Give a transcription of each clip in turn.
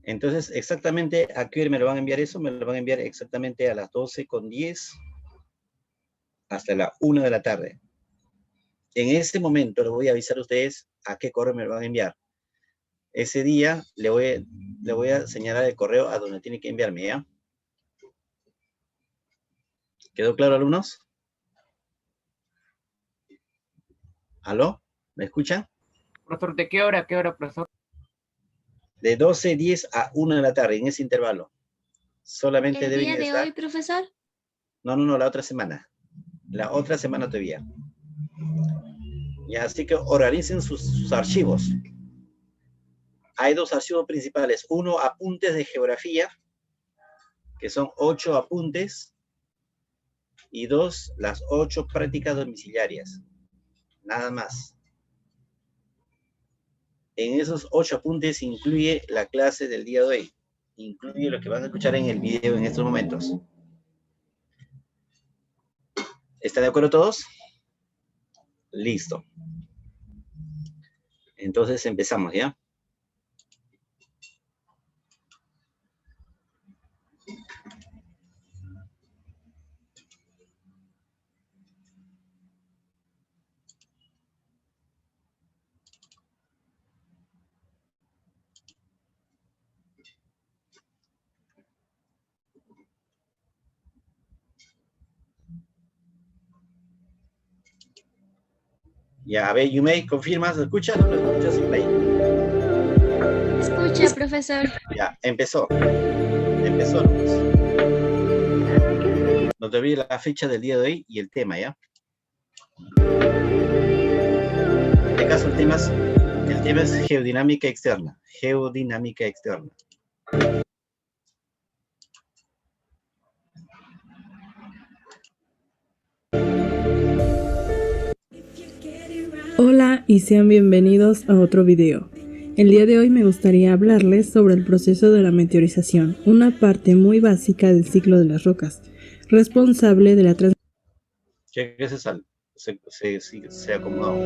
Entonces, exactamente, ¿a qué hora me lo van a enviar eso? Me lo van a enviar exactamente a las 12:10 hasta la 1 de la tarde. En ese momento les voy a avisar a ustedes a qué correo me lo van a enviar. Ese día le voy a señalar el correo a donde tiene que enviarme, ¿ya? ¿Quedó claro, alumnos? ¿Aló? ¿Me escuchan? Profesor, ¿de qué hora a qué hora, profesor? De 12:10 a 1 de la tarde, en ese intervalo. Solamente ¿El deben día de estar... hoy, profesor? No, la otra semana. La otra semana todavía. Ya, así que organicen sus archivos. Hay dos archivos principales. Uno, apuntes de geografía, que son 8 apuntes. Y 2, las 8 prácticas domiciliarias. Nada más. En esos 8 apuntes incluye la clase del día de hoy. Incluye lo que van a escuchar en el video en estos momentos. ¿Están de acuerdo todos? Listo. Entonces empezamos, ¿ya? Ya, a ver, Yumei, ¿confirmas? ¿Escuchas? ¿No lo escuchas, Yumei? Escucha, profesor. Ya, empezó. Empezó, nomás. No te olvides la fecha del día de hoy y el tema, ¿ya? En este caso, el tema es geodinámica externa. Geodinámica externa. Hola y sean bienvenidos a otro video. El día de hoy me gustaría hablarles sobre el proceso de la meteorización, una parte muy básica del ciclo de las rocas, responsable de la ¿Qué se acomodó?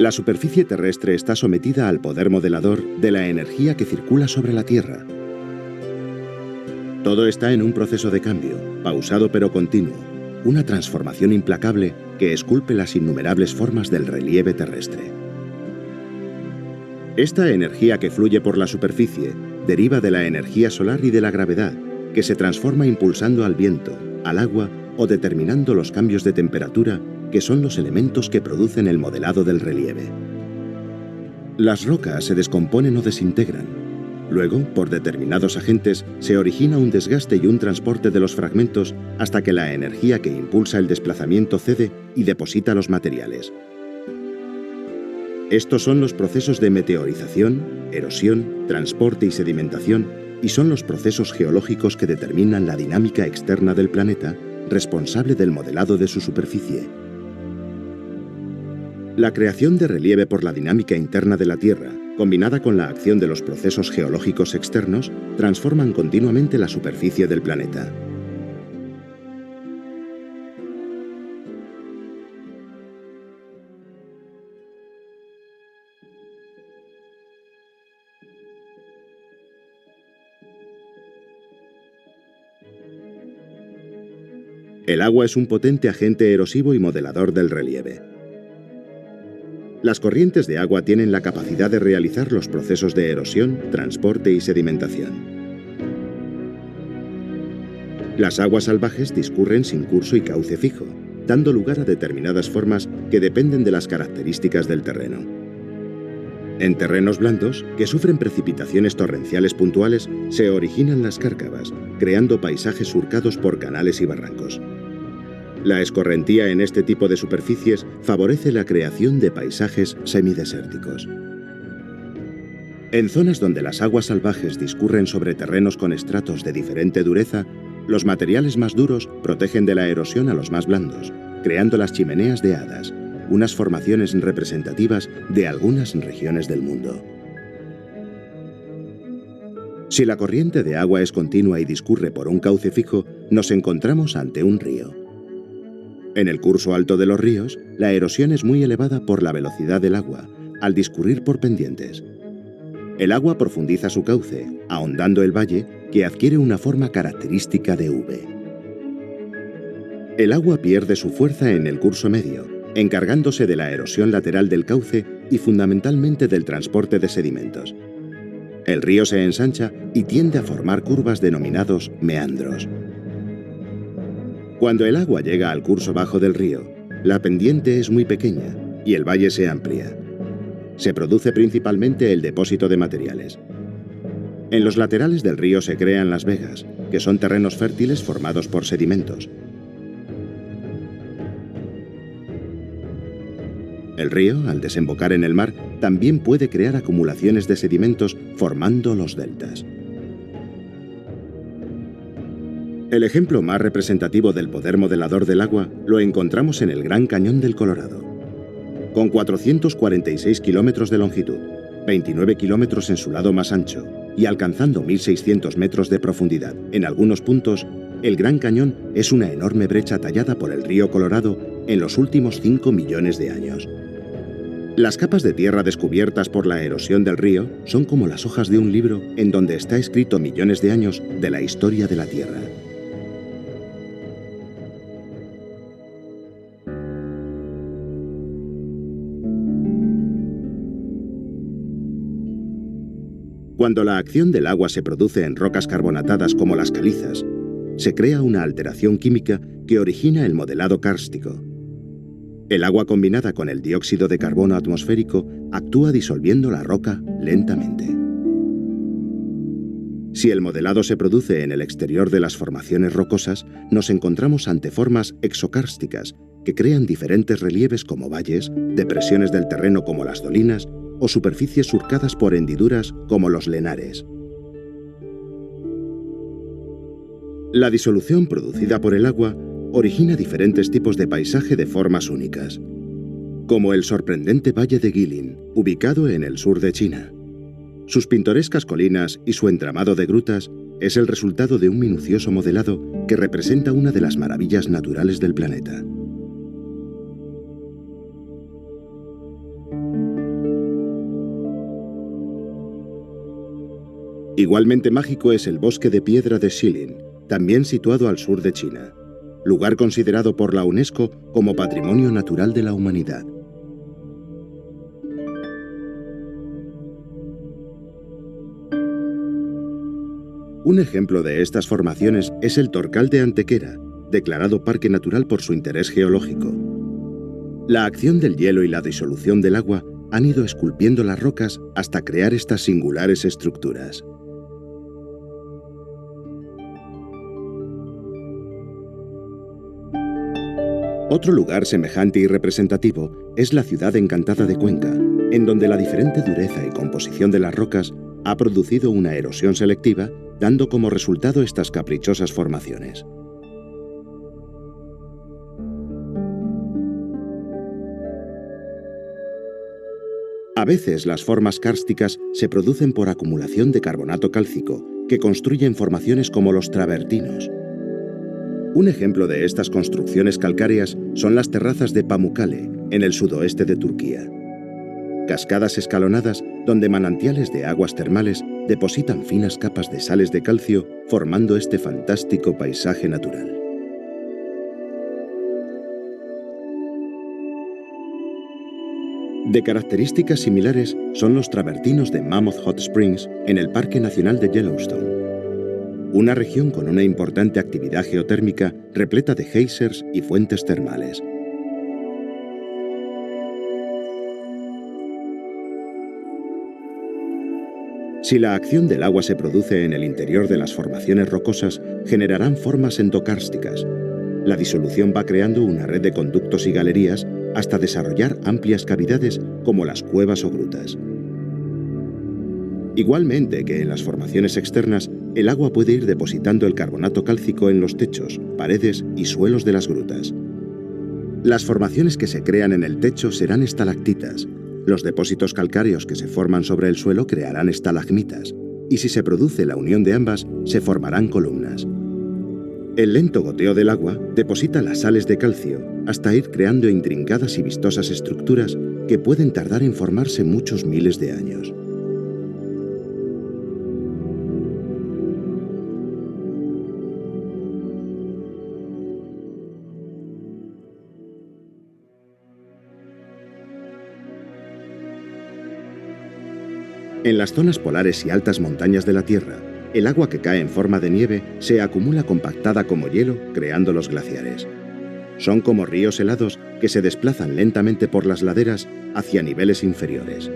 La superficie terrestre está sometida al poder modelador de la energía que circula sobre la Tierra. Todo está en un proceso de cambio, pausado pero continuo, una transformación implacable que esculpe las innumerables formas del relieve terrestre. Esta energía que fluye por la superficie deriva de la energía solar y de la gravedad, que se transforma impulsando al viento, al agua o determinando los cambios de temperatura que son los elementos que producen el modelado del relieve. Las rocas se descomponen o desintegran. Luego, por determinados agentes, se origina un desgaste y un transporte de los fragmentos hasta que la energía que impulsa el desplazamiento cede y deposita los materiales. Estos son los procesos de meteorización, erosión, transporte y sedimentación, y son los procesos geológicos que determinan la dinámica externa del planeta, responsable del modelado de su superficie. La creación de relieve por la dinámica interna de la Tierra, combinada con la acción de los procesos geológicos externos, transforman continuamente la superficie del planeta. El agua es un potente agente erosivo y modelador del relieve. Las corrientes de agua tienen la capacidad de realizar los procesos de erosión, transporte y sedimentación. Las aguas salvajes discurren sin curso y cauce fijo, dando lugar a determinadas formas que dependen de las características del terreno. En terrenos blandos, que sufren precipitaciones torrenciales puntuales, se originan las cárcavas, creando paisajes surcados por canales y barrancos. La escorrentía en este tipo de superficies favorece la creación de paisajes semidesérticos. En zonas donde las aguas salvajes discurren sobre terrenos con estratos de diferente dureza, los materiales más duros protegen de la erosión a los más blandos, creando las chimeneas de hadas, unas formaciones representativas de algunas regiones del mundo. Si la corriente de agua es continua y discurre por un cauce fijo, nos encontramos ante un río. En el curso alto de los ríos, la erosión es muy elevada por la velocidad del agua, al discurrir por pendientes. El agua profundiza su cauce, ahondando el valle, que adquiere una forma característica de V. El agua pierde su fuerza en el curso medio, encargándose de la erosión lateral del cauce y fundamentalmente del transporte de sedimentos. El río se ensancha y tiende a formar curvas denominados meandros. Cuando el agua llega al curso bajo del río, la pendiente es muy pequeña y el valle se amplía. Se produce principalmente el depósito de materiales. En los laterales del río se crean las vegas, que son terrenos fértiles formados por sedimentos. El río, al desembocar en el mar, también puede crear acumulaciones de sedimentos formando los deltas. El ejemplo más representativo del poder modelador del agua lo encontramos en el Gran Cañón del Colorado. Con 446 kilómetros de longitud, 29 kilómetros en su lado más ancho y alcanzando 1.600 metros de profundidad en algunos puntos, el Gran Cañón es una enorme brecha tallada por el río Colorado en los últimos 5 millones de años. Las capas de tierra descubiertas por la erosión del río son como las hojas de un libro en donde está escrito millones de años de la historia de la Tierra. Cuando la acción del agua se produce en rocas carbonatadas como las calizas, se crea una alteración química que origina el modelado kárstico. El agua combinada con el dióxido de carbono atmosférico actúa disolviendo la roca lentamente. Si el modelado se produce en el exterior de las formaciones rocosas, nos encontramos ante formas exokársticas que crean diferentes relieves como valles, depresiones del terreno como las dolinas o superficies surcadas por hendiduras como los lenares. La disolución producida por el agua origina diferentes tipos de paisaje de formas únicas, como el sorprendente Valle de Guilin, ubicado en el sur de China. Sus pintorescas colinas y su entramado de grutas es el resultado de un minucioso modelado que representa una de las maravillas naturales del planeta. Igualmente mágico es el bosque de piedra de Shilin, también situado al sur de China, lugar considerado por la UNESCO como Patrimonio Natural de la Humanidad. Un ejemplo de estas formaciones es el Torcal de Antequera, declarado parque natural por su interés geológico. La acción del hielo y la disolución del agua han ido esculpiendo las rocas hasta crear estas singulares estructuras. Otro lugar semejante y representativo es la ciudad encantada de Cuenca, en donde la diferente dureza y composición de las rocas ha producido una erosión selectiva, dando como resultado estas caprichosas formaciones. A veces las formas kársticas se producen por acumulación de carbonato cálcico, que construyen formaciones como los travertinos. Un ejemplo de estas construcciones calcáreas son las terrazas de Pamukkale, en el sudoeste de Turquía. Cascadas escalonadas donde manantiales de aguas termales depositan finas capas de sales de calcio, formando este fantástico paisaje natural. De características similares son los travertinos de Mammoth Hot Springs en el Parque Nacional de Yellowstone, una región con una importante actividad geotérmica repleta de geysers y fuentes termales. Si la acción del agua se produce en el interior de las formaciones rocosas, generarán formas endokársticas. La disolución va creando una red de conductos y galerías hasta desarrollar amplias cavidades como las cuevas o grutas. Igualmente que en las formaciones externas, el agua puede ir depositando el carbonato cálcico en los techos, paredes y suelos de las grutas. Las formaciones que se crean en el techo serán estalactitas. Los depósitos calcáreos que se forman sobre el suelo crearán estalagmitas, y si se produce la unión de ambas, se formarán columnas. El lento goteo del agua deposita las sales de calcio hasta ir creando intrincadas y vistosas estructuras que pueden tardar en formarse muchos miles de años. En las zonas polares y altas montañas de la Tierra, el agua que cae en forma de nieve se acumula compactada como hielo, creando los glaciares. Son como ríos helados que se desplazan lentamente por las laderas hacia niveles inferiores.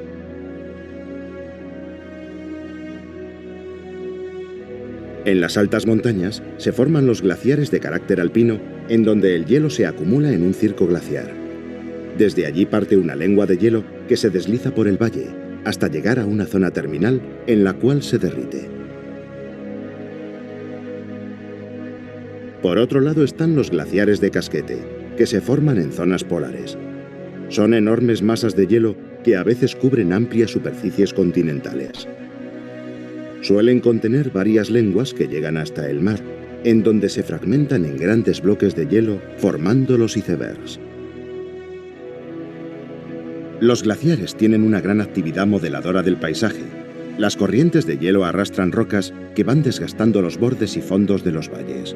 En las altas montañas se forman los glaciares de carácter alpino, en donde el hielo se acumula en un circo glaciar. Desde allí parte una lengua de hielo que se desliza por el valle, hasta llegar a una zona terminal en la cual se derrite. Por otro lado están los glaciares de casquete, que se forman en zonas polares. Son enormes masas de hielo que a veces cubren amplias superficies continentales. Suelen contener varias lenguas que llegan hasta el mar, en donde se fragmentan en grandes bloques de hielo, formando los icebergs. Los glaciares tienen una gran actividad modeladora del paisaje. Las corrientes de hielo arrastran rocas que van desgastando los bordes y fondos de los valles.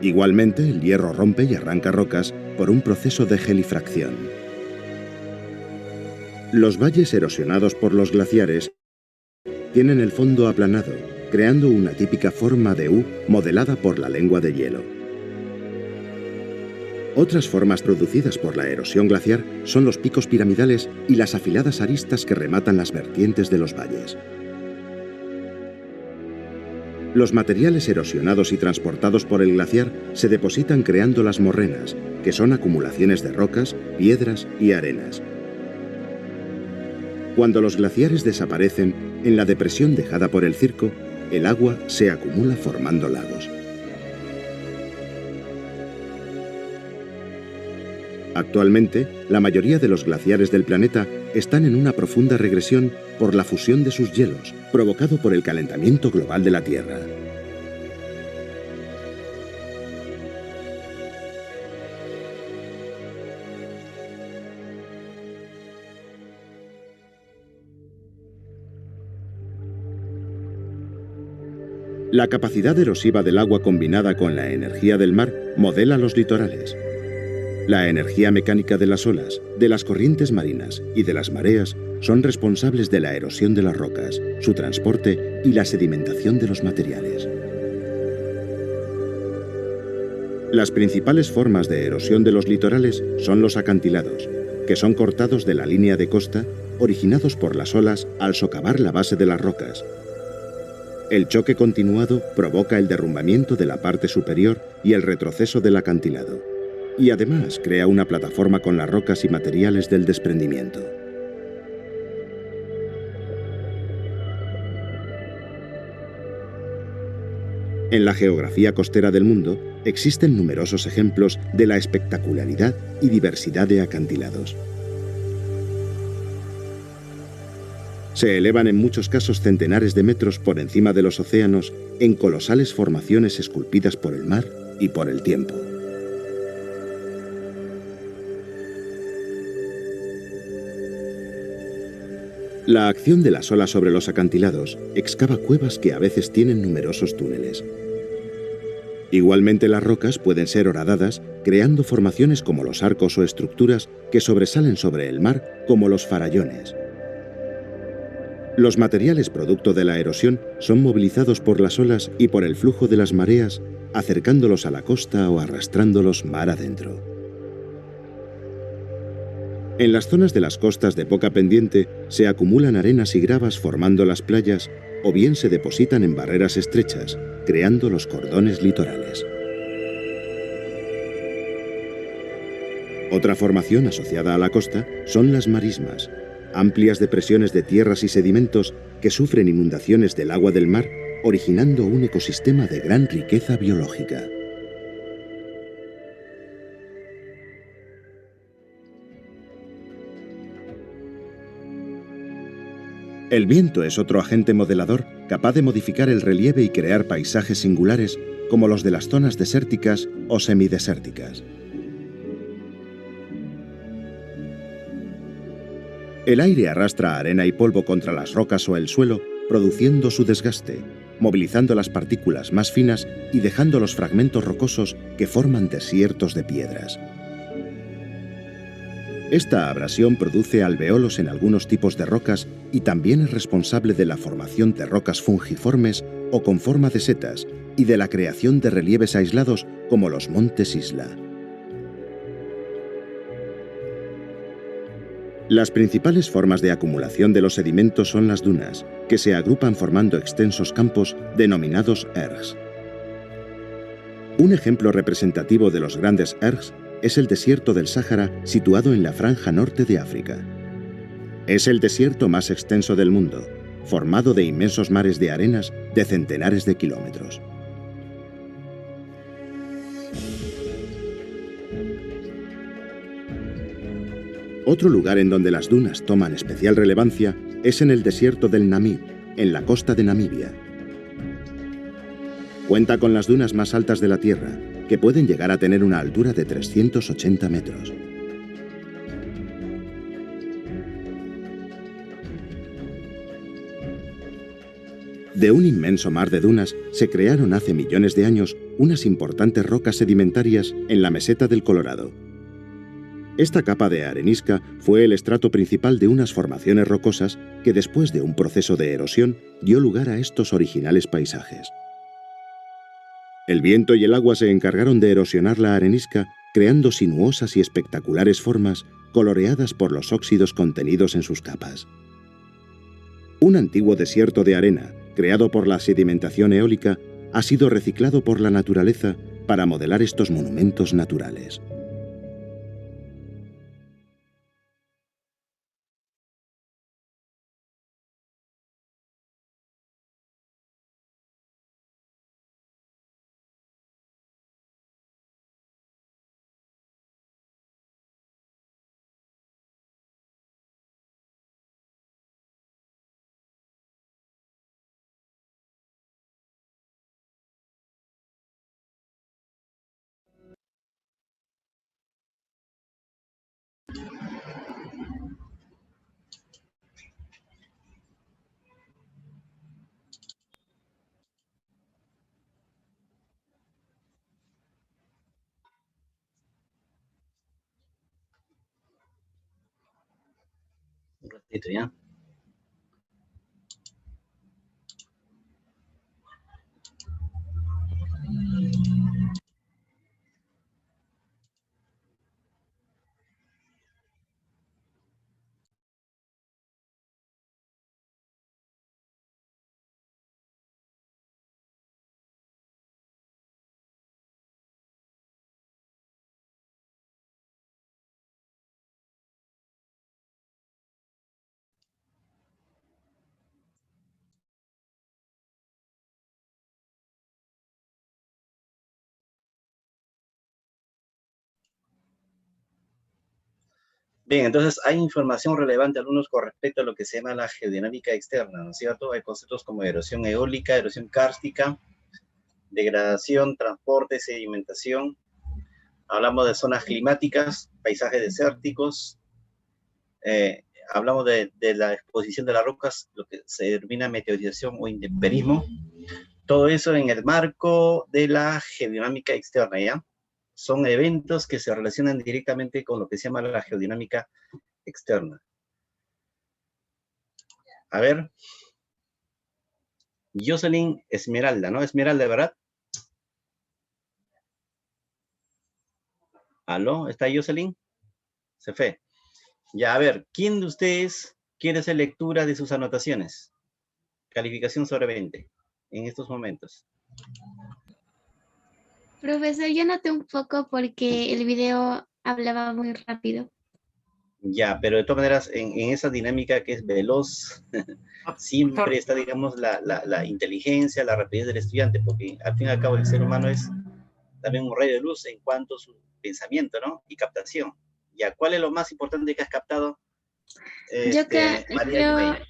Igualmente, el hierro rompe y arranca rocas por un proceso de gelifracción. Los valles erosionados por los glaciares tienen el fondo aplanado, creando una típica forma de U modelada por la lengua de hielo. Otras formas producidas por la erosión glaciar son los picos piramidales y las afiladas aristas que rematan las vertientes de los valles. Los materiales erosionados y transportados por el glaciar se depositan creando las morrenas, que son acumulaciones de rocas, piedras y arenas. Cuando los glaciares desaparecen, en la depresión dejada por el circo, el agua se acumula formando lagos. Actualmente, la mayoría de los glaciares del planeta están en una profunda regresión por la fusión de sus hielos, provocado por el calentamiento global de la Tierra. La capacidad erosiva del agua combinada con la energía del mar modela los litorales. La energía mecánica de las olas, de las corrientes marinas y de las mareas son responsables de la erosión de las rocas, su transporte y la sedimentación de los materiales. Las principales formas de erosión de los litorales son los acantilados, que son cortados de la línea de costa, originados por las olas al socavar la base de las rocas. El choque continuado provoca el derrumbamiento de la parte superior y el retroceso del acantilado. Y además crea una plataforma con las rocas y materiales del desprendimiento. En la geografía costera del mundo existen numerosos ejemplos de la espectacularidad y diversidad de acantilados. Se elevan en muchos casos centenares de metros por encima de los océanos en colosales formaciones esculpidas por el mar y por el tiempo. La acción de las olas sobre los acantilados excava cuevas que a veces tienen numerosos túneles. Igualmente las rocas pueden ser horadadas, creando formaciones como los arcos o estructuras que sobresalen sobre el mar, como los farallones. Los materiales producto de la erosión son movilizados por las olas y por el flujo de las mareas, acercándolos a la costa o arrastrándolos mar adentro. En las zonas de las costas de poca pendiente se acumulan arenas y gravas formando las playas o bien se depositan en barreras estrechas, creando los cordones litorales. Otra formación asociada a la costa son las marismas, amplias depresiones de tierras y sedimentos que sufren inundaciones del agua del mar, originando un ecosistema de gran riqueza biológica. El viento es otro agente modelador capaz de modificar el relieve y crear paisajes singulares como los de las zonas desérticas o semidesérticas. El aire arrastra arena y polvo contra las rocas o el suelo, produciendo su desgaste, movilizando las partículas más finas y dejando los fragmentos rocosos que forman desiertos de piedras. Esta abrasión produce alveolos en algunos tipos de rocas y también es responsable de la formación de rocas fungiformes o con forma de setas y de la creación de relieves aislados como los montes isla. Las principales formas de acumulación de los sedimentos son las dunas, que se agrupan formando extensos campos denominados ergs. Un ejemplo representativo de los grandes ergs es el desierto del Sáhara, situado en la franja norte de África. Es el desierto más extenso del mundo, formado de inmensos mares de arenas de centenares de kilómetros. Otro lugar en donde las dunas toman especial relevancia es en el desierto del Namib, en la costa de Namibia. Cuenta con las dunas más altas de la Tierra, que pueden llegar a tener una altura de 380 metros. De un inmenso mar de dunas se crearon hace millones de años unas importantes rocas sedimentarias en la meseta del Colorado. Esta capa de arenisca fue el estrato principal de unas formaciones rocosas que después de un proceso de erosión dio lugar a estos originales paisajes. El viento y el agua se encargaron de erosionar la arenisca, creando sinuosas y espectaculares formas coloreadas por los óxidos contenidos en sus capas. Un antiguo desierto de arena, creado por la sedimentación eólica, ha sido reciclado por la naturaleza para modelar estos monumentos naturales. Un ratito, ¿ya? Bien, entonces hay información relevante, algunos con respecto a lo que se llama la geodinámica externa, ¿no es cierto? Hay conceptos como erosión eólica, erosión kárstica, degradación, transporte, sedimentación. Hablamos de zonas climáticas, paisajes desérticos. Hablamos de la exposición de las rocas, lo que se denomina meteorización o intemperismo. Todo eso en el marco de la geodinámica externa, ¿ya? Son eventos que se relacionan directamente con lo que se llama la geodinámica externa. A ver. Jocelyn Esmeralda, ¿no? Esmeralda, ¿verdad? ¿Aló? ¿Está Jocelyn? Se fue. Ya, a ver, ¿quién de ustedes quiere hacer lectura de sus anotaciones? Calificación sobre 20 en estos momentos. Profesor, yo noté un poco porque el video hablaba muy rápido. Ya, pero de todas maneras, en esa dinámica que es veloz, siempre Profesor, está, digamos, la inteligencia, la rapidez del estudiante, porque al fin y al cabo el ser humano es también un rayo de luz en cuanto a su pensamiento, ¿no? Y captación. Ya, ¿cuál es lo más importante que has captado, Yo, que, María yo, Yumei?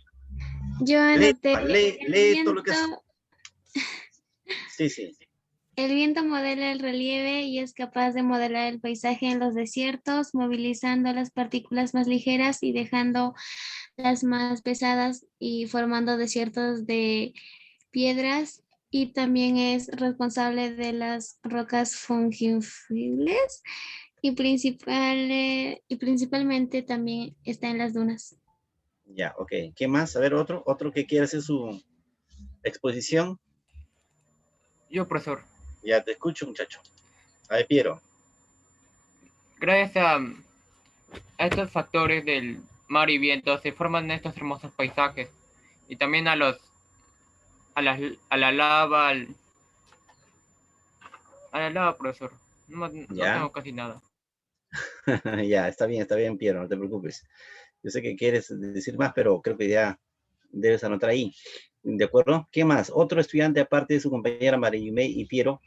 yo Lee, anoté lee todo lo que es. Sí, sí. el viento modela el relieve y es capaz de modelar el paisaje en los desiertos, movilizando las partículas más ligeras y dejando las más pesadas y formando desiertos de piedras. Y también es responsable de las rocas fungibles y principalmente también está en las dunas. Ya, ok. ¿Qué más? A ver, otro que quiera hacer su exposición. yo, profesor, Ya te escucho, muchacho. A ver, Piero. gracias a estos factores del mar y viento se forman estos hermosos paisajes y también a la lava, a la lava, profesor. No Ya, tengo casi nada. ya, está bien, Piero, no te preocupes. Yo sé que quieres decir más, pero creo que ya debes anotar ahí. ¿De acuerdo? ¿Qué más? Otro estudiante, aparte de su compañera María Yumei y Piero,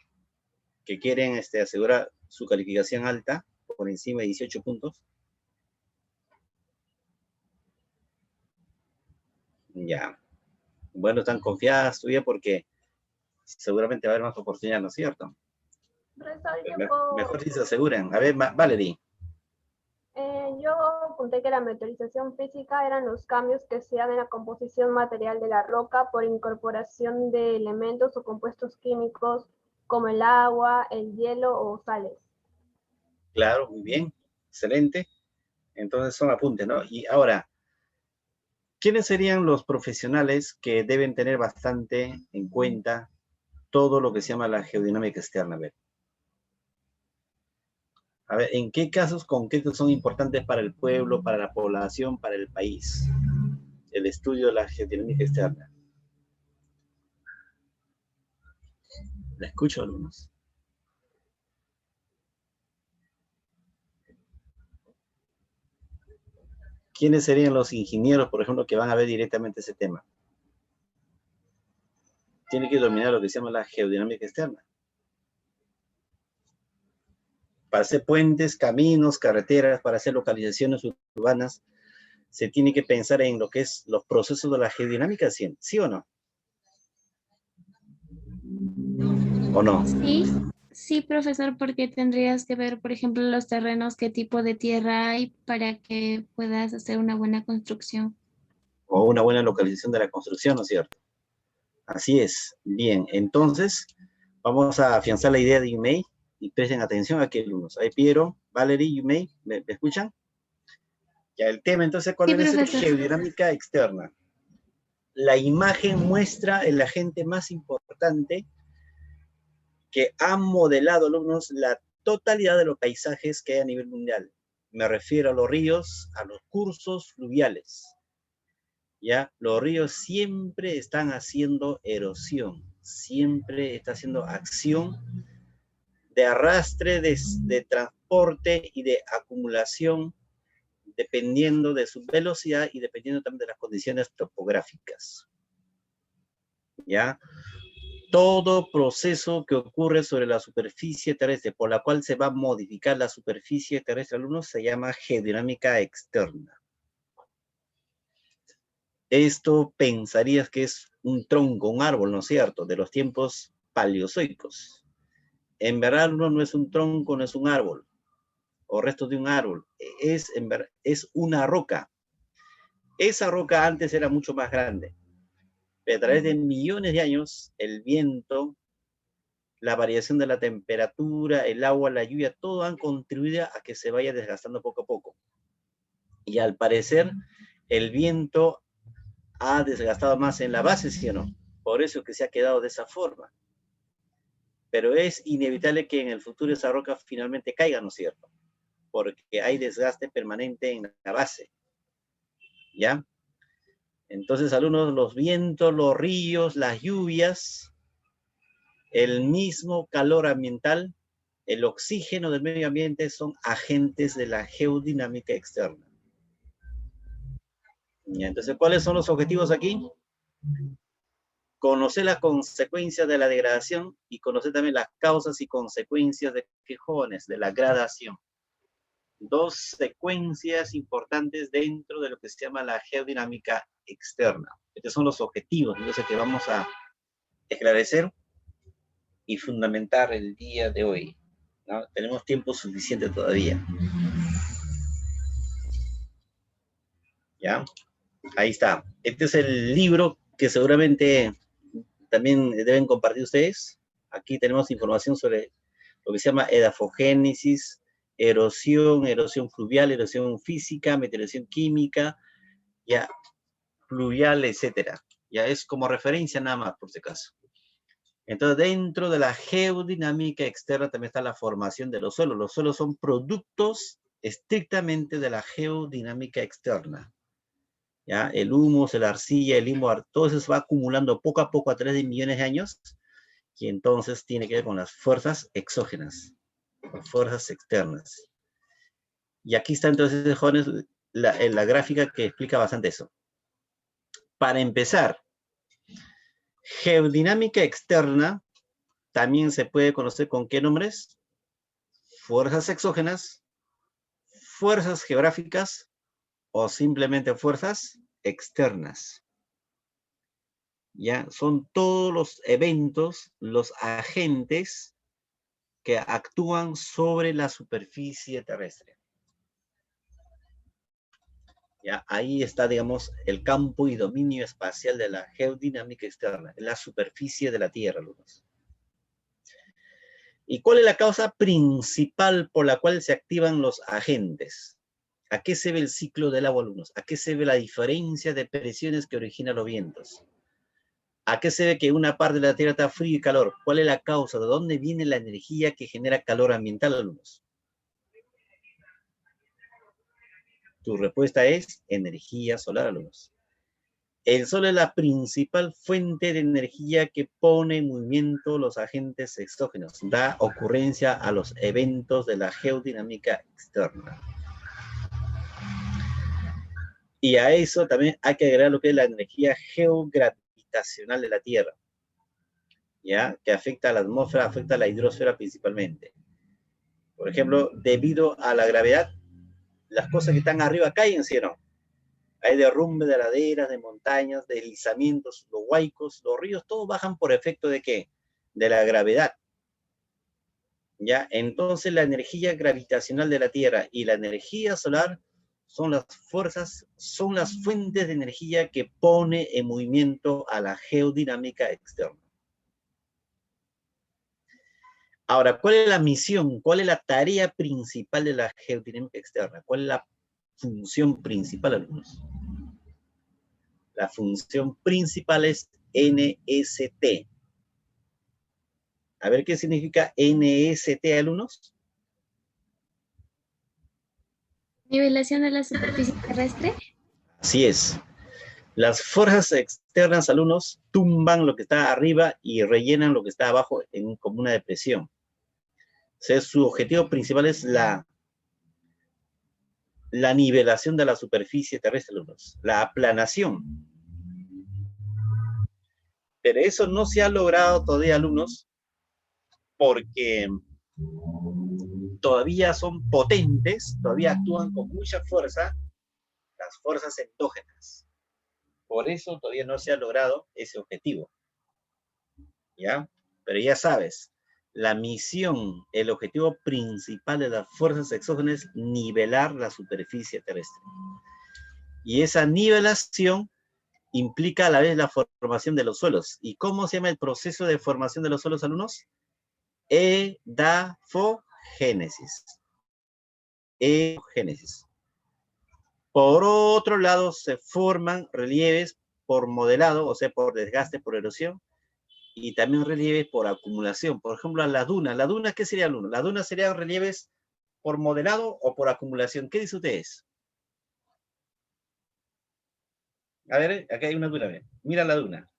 que quieren asegurar su calificación alta, por encima de 18 puntos. Ya. Bueno, están confiadas todavía porque seguramente va a haber más oportunidades, ¿no es cierto? Profesor, Mejor si se aseguran. A ver, Valerie. yo apunté que la meteorización física eran los cambios que se dan en la composición material de la roca por incorporación de elementos o compuestos químicos como el agua, el hielo o sales. Claro, muy bien. Excelente. Entonces son apuntes, ¿no? Y ahora, ¿quiénes serían los profesionales que deben tener bastante en cuenta todo lo que se llama la geodinámica externa? A ver, ¿en qué casos concretos son importantes para el pueblo, para la población, para el país? El estudio de la geodinámica externa. La escucho, alumnos. ¿Quiénes serían los ingenieros, por ejemplo, que van a ver directamente ese tema? Tiene que dominar lo que se llama la geodinámica externa. Para hacer puentes, caminos, carreteras, para hacer localizaciones urbanas, se tiene que pensar en lo que es los procesos de la geodinámica, ¿sí o no? ¿O no? Sí, profesor, porque tendrías que ver, por ejemplo, los terrenos, qué tipo de tierra hay para que puedas hacer una buena construcción. O una buena localización de la construcción, ¿no es cierto? Así es. Bien, entonces vamos a afianzar la idea de Yumei y presten atención a que alumnos. Ahí Piero, Valerie, Yumei, ¿me escuchan? Ya el tema entonces, ¿cuál Sí, viene a ser? profesor. Geodinámica externa. La imagen muestra el agente más importante que ha modelado, alumnos, la totalidad de los paisajes que hay a nivel mundial. Me refiero a los ríos, a los cursos fluviales. ¿Ya? Los ríos siempre están haciendo erosión, siempre está haciendo acción de arrastre, de transporte y de acumulación, dependiendo de su velocidad y dependiendo también de las condiciones topográficas. ¿Ya? Todo proceso que ocurre sobre la superficie terrestre, por la cual se va a modificar la superficie terrestre, alumnos, se llama geodinámica externa. Esto pensarías que es un tronco, un árbol, ¿no es cierto?, de los tiempos paleozoicos. En verdad, no es un tronco, no es un árbol, o restos de un árbol, es una roca. Esa roca antes era mucho más grande, pero a través de millones de años, el viento, la variación de la temperatura, el agua, la lluvia, todo han contribuido a que se vaya desgastando poco a poco. Y al parecer, el viento ha desgastado más en la base, ¿sí o no? Por eso que se ha quedado de esa forma. Pero es inevitable que en el futuro esa roca finalmente caiga, ¿no es cierto? Porque hay desgaste permanente en la base. ¿Ya? Entonces, alumnos, los vientos, los ríos, las lluvias, el mismo calor ambiental, el oxígeno del medio ambiente son agentes de la geodinámica externa. Ya, entonces, ¿cuáles son los objetivos aquí? Conocer las consecuencias de la degradación y conocer también las causas y consecuencias de qué jóvenes, de la gradación. Dos secuencias importantes dentro de lo que se llama la geodinámica externa. Estos son los objetivos, entonces, que vamos a esclarecer y fundamentar el día de hoy, ¿no? Tenemos tiempo suficiente todavía. ¿Ya? Ahí está. Este es el libro que seguramente también deben compartir ustedes. Aquí tenemos información sobre lo que se llama edafogénesis, erosión, erosión fluvial, erosión física, meteorización química, ya, fluvial, etcétera. Ya es como referencia nada más, por si acaso. Entonces, dentro de la geodinámica externa también está la formación de los suelos. Los suelos son productos estrictamente de la geodinámica externa. ¿Ya? El humus, la arcilla, el limo, todo eso se va acumulando poco a poco a través de millones de años, y entonces tiene que ver con las fuerzas exógenas, las fuerzas externas. Y aquí está entonces, jóvenes, la gráfica que explica bastante eso. Para empezar, geodinámica externa también se puede conocer con ¿qué nombres? Fuerzas exógenas, fuerzas geográficas o simplemente fuerzas externas. ¿Ya? Son todos los eventos, los agentes que actúan sobre la superficie terrestre. ¿Ya? Ahí está, digamos, el campo y dominio espacial de la geodinámica externa, la superficie de la Tierra, alumnos. ¿Y cuál es la causa principal por la cual se activan los agentes? ¿A qué se ve el ciclo del agua, alumnos? ¿A qué se ve la diferencia de presiones que originan los vientos? ¿A qué se ve que una parte de la Tierra está frío y calor? ¿Cuál es la causa? ¿De dónde viene la energía que genera calor ambiental, alumnos? Tu respuesta es energía solar, alumnos. El sol es la principal fuente de energía que pone en movimiento los agentes exógenos, da ocurrencia a los eventos de la geodinámica externa. Y a eso también hay que agregar lo que es la energía geogravitacional de la Tierra, ¿ya? Que afecta a la atmósfera, afecta a la hidrosfera principalmente. Por ejemplo, debido a la gravedad, las cosas que están arriba caen, ¿sí o no? Hay derrumbe de laderas, de montañas, deslizamientos, los huaicos, los ríos, todos bajan por efecto ¿de qué? De la gravedad. ¿Ya? Entonces la energía gravitacional de la Tierra y la energía solar son las fuerzas, son las fuentes de energía que pone en movimiento a la geodinámica externa. Ahora, ¿cuál es la misión? ¿Cuál es la tarea principal de la geodinámica externa? ¿Cuál es la función principal, alumnos? La función principal es NST. A ver qué significa NST, alumnos. Nivelación de la superficie terrestre. Así es. Las fuerzas externas, alumnos, tumban lo que está arriba y rellenan lo que está abajo como una depresión. O sea, su objetivo principal es la nivelación de la superficie terrestre, alumnos, la aplanación. Pero eso no se ha logrado todavía, alumnos, porque todavía son potentes, todavía actúan con mucha fuerza, las fuerzas endógenas. Por eso todavía no se ha logrado ese objetivo. ¿Ya? Pero ya sabes, la misión, el objetivo principal de las fuerzas exógenas es nivelar la superficie terrestre. Y esa nivelación implica a la vez la formación de los suelos. ¿Y cómo se llama el proceso de formación de los suelos, alumnos? Edafogénesis. Edafogénesis. Por otro lado, se forman relieves por modelado, o sea, por desgaste, por erosión, y también relieves por acumulación. Por ejemplo, la duna. ¿La duna qué sería la duna? La duna serían relieves por modelado o por acumulación. ¿Qué dicen ustedes? A ver, acá hay una duna. Mira la duna.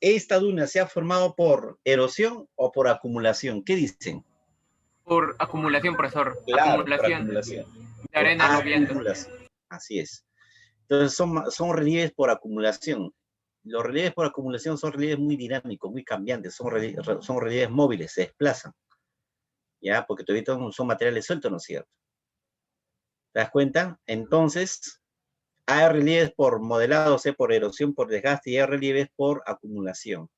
¿Esta duna se ha formado por erosión o por acumulación? ¿Qué dicen? Por acumulación, profesor. Claro, acumulación por acumulación. de arena en los vientos. Así es. Entonces son relieves por acumulación. Los relieves por acumulación son relieves muy dinámicos, muy cambiantes, son relieves móviles, se desplazan. ¿Ya? Porque todavía son materiales sueltos, ¿no es cierto? ¿Te das cuenta? Entonces, hay relieves por modelado, o sea, por erosión, por desgaste, y hay relieves por acumulación.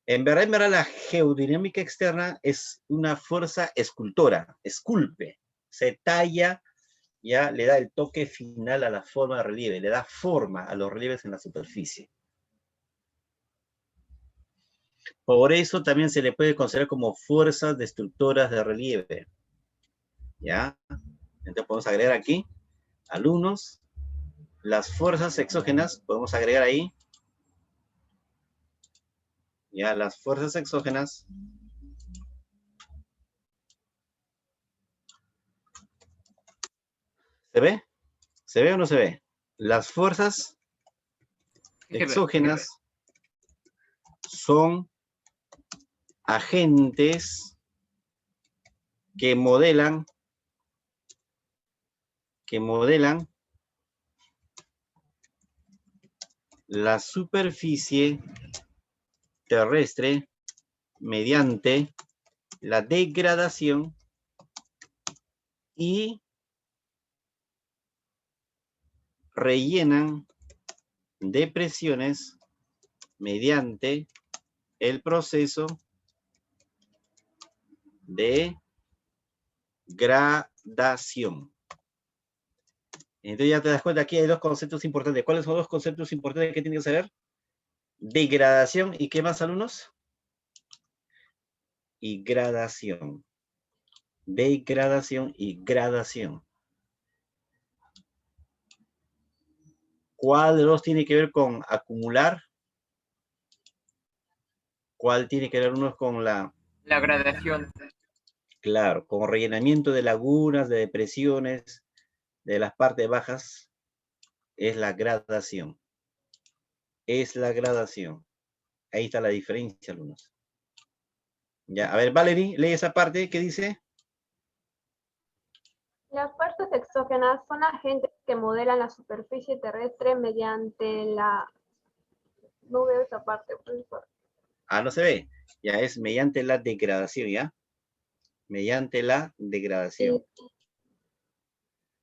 En verdad, la geodinámica externa es una fuerza escultora, esculpe, se talla, ya le da el toque final a la forma de relieve, le da forma a los relieves en la superficie. Por eso también se le puede considerar como fuerzas destructoras de relieve. ¿Ya? Entonces podemos agregar aquí, alumnos, las fuerzas exógenas, podemos agregar ahí, ya, las fuerzas exógenas ¿se ve? ¿Se ve o no se ve? Las fuerzas exógenas son agentes que modelan la superficie terrestre mediante la degradación y rellenan depresiones mediante el proceso de gradación. Entonces ya te das cuenta, aquí hay dos conceptos importantes. ¿Cuáles son los conceptos importantes que tienes que saber? Degradación y ¿qué más, alumnos? Y gradación. Degradación y gradación. ¿Cuál de los tiene que ver con acumular? ¿Cuál tiene que ver unos con la gradación? Claro, con rellenamiento de lagunas, de depresiones, de las partes bajas, es la gradación. Es la gradación. Ahí está la diferencia, alumnos. Ya, a ver, Valerie, lee esa parte, ¿qué dice? Las fuerzas exógenas son agentes que modelan la superficie terrestre mediante la... No veo esa parte, profesor. Ah, no se ve. Ya es mediante la degradación, ¿ya? Mediante la degradación.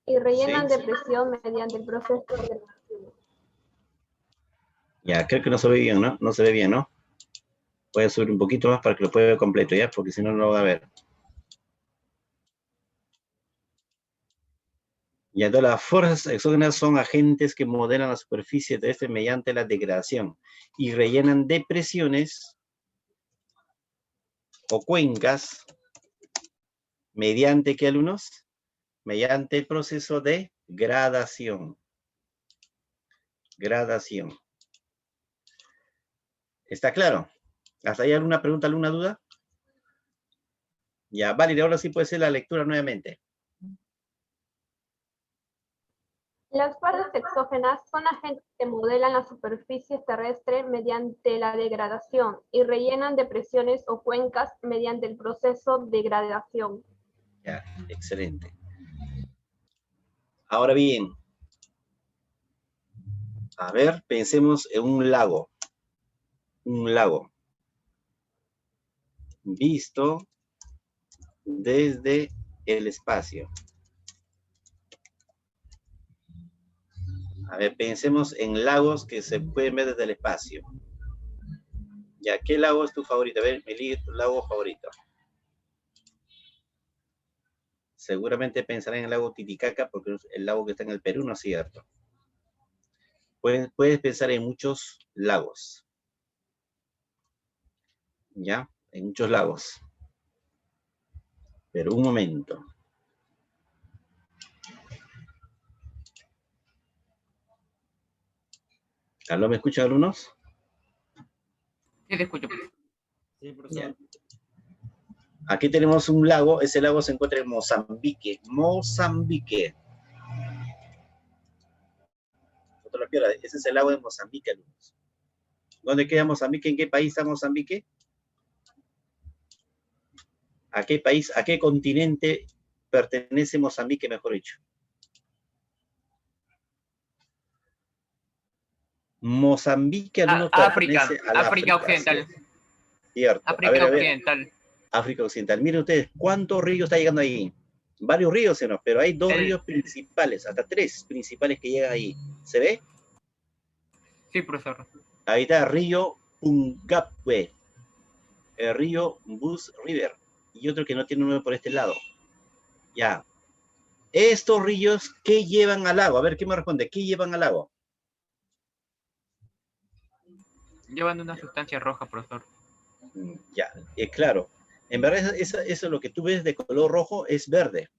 Y rellenan ¿Sí? depresión mediante el proceso de degradación. Ya, creo que no se ve bien, ¿no? No se ve bien, ¿no? Voy a subir un poquito más para que lo pueda ver completo, ¿ya? Porque si no, no lo va a ver. Y entonces las fuerzas exógenas son agentes que modelan la superficie terrestre mediante la degradación y rellenan depresiones o cuencas mediante, ¿qué, alumnos? Mediante el proceso de gradación. Gradación. ¿Está claro? ¿Hasta ahí alguna pregunta, alguna duda? Ya, Valeria, ahora sí puede ser la lectura nuevamente. Las fuerzas exógenas son agentes que modelan la superficie terrestre mediante la degradación y rellenan depresiones o cuencas mediante el proceso de gradación. Ya, excelente. Ahora bien, a ver, pensemos en un lago. Un lago. Visto desde el espacio. A ver, pensemos en lagos que se pueden ver desde el espacio. Ya, ¿qué lago es tu favorito? A ver, elige tu lago favorito. Seguramente pensarán en el lago Titicaca porque es el lago que está en el Perú, ¿no es cierto? Puedes pensar en muchos lagos. ¿Ya? En muchos lagos. Pero un momento. ¿Aló, me escuchan, alumnos? Sí, te escucho. Sí, profesor. Aquí tenemos un lago. Ese lago se encuentra en Mozambique. Mozambique. Ese es el lago de Mozambique, alumnos. ¿Dónde queda Mozambique? ¿En qué país está Mozambique? ¿A qué país, a qué continente pertenece Mozambique, mejor dicho? Mozambique, alumno, África, pertenece al África África, Occidental. cierto. A África ver, Occidental. África Occidental. Miren ustedes, ¿cuántos ríos está llegando ahí? Varios ríos, ¿sí o no? Pero hay dos ríos principales, hasta 3 principales que llegan ahí. ¿Se ve? Sí, profesor. Ahí está el río Pungapue, el río Bus River, y otro que no tiene nombre por este lado. Ya. Estos ríos, ¿qué llevan al lago? A ver, ¿qué me responde? ¿Qué llevan al lago? Llevan una sustancia roja, profesor. Ya, claro. En verdad, eso lo que tú ves de color rojo es verde.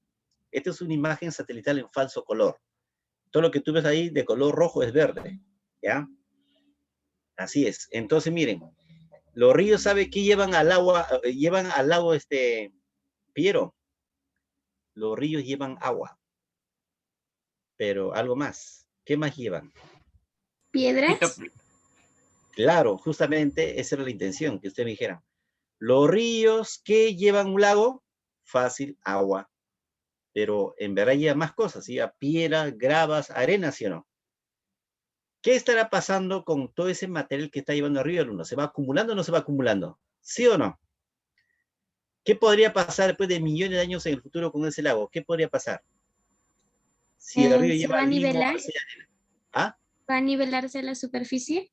Esta es una imagen satelital en falso color. Todo lo que tú ves ahí de color rojo es verde. ¿Ya? Así es. Entonces, miren, los ríos, ¿sabe qué llevan al agua? Llevan al lago, Piero. Los ríos llevan agua. Pero algo más. ¿Qué más llevan? ¿Piedras? Claro, justamente esa era la intención, que usted me dijera. Los ríos que llevan un lago, fácil, agua. Pero en verdad lleva más cosas, ¿sí? Piedra, gravas, arena, ¿sí o no? ¿Qué estará pasando con todo ese material que está llevando arriba el uno? ¿Se va acumulando o no se va acumulando? ¿Sí o no? ¿Qué podría pasar después de millones de años en el futuro con ese lago? ¿Qué podría pasar? Si el río ¿Se lleva va a limo, nivelar? arcilla, arena. ¿Ah? ¿Va a nivelarse la superficie?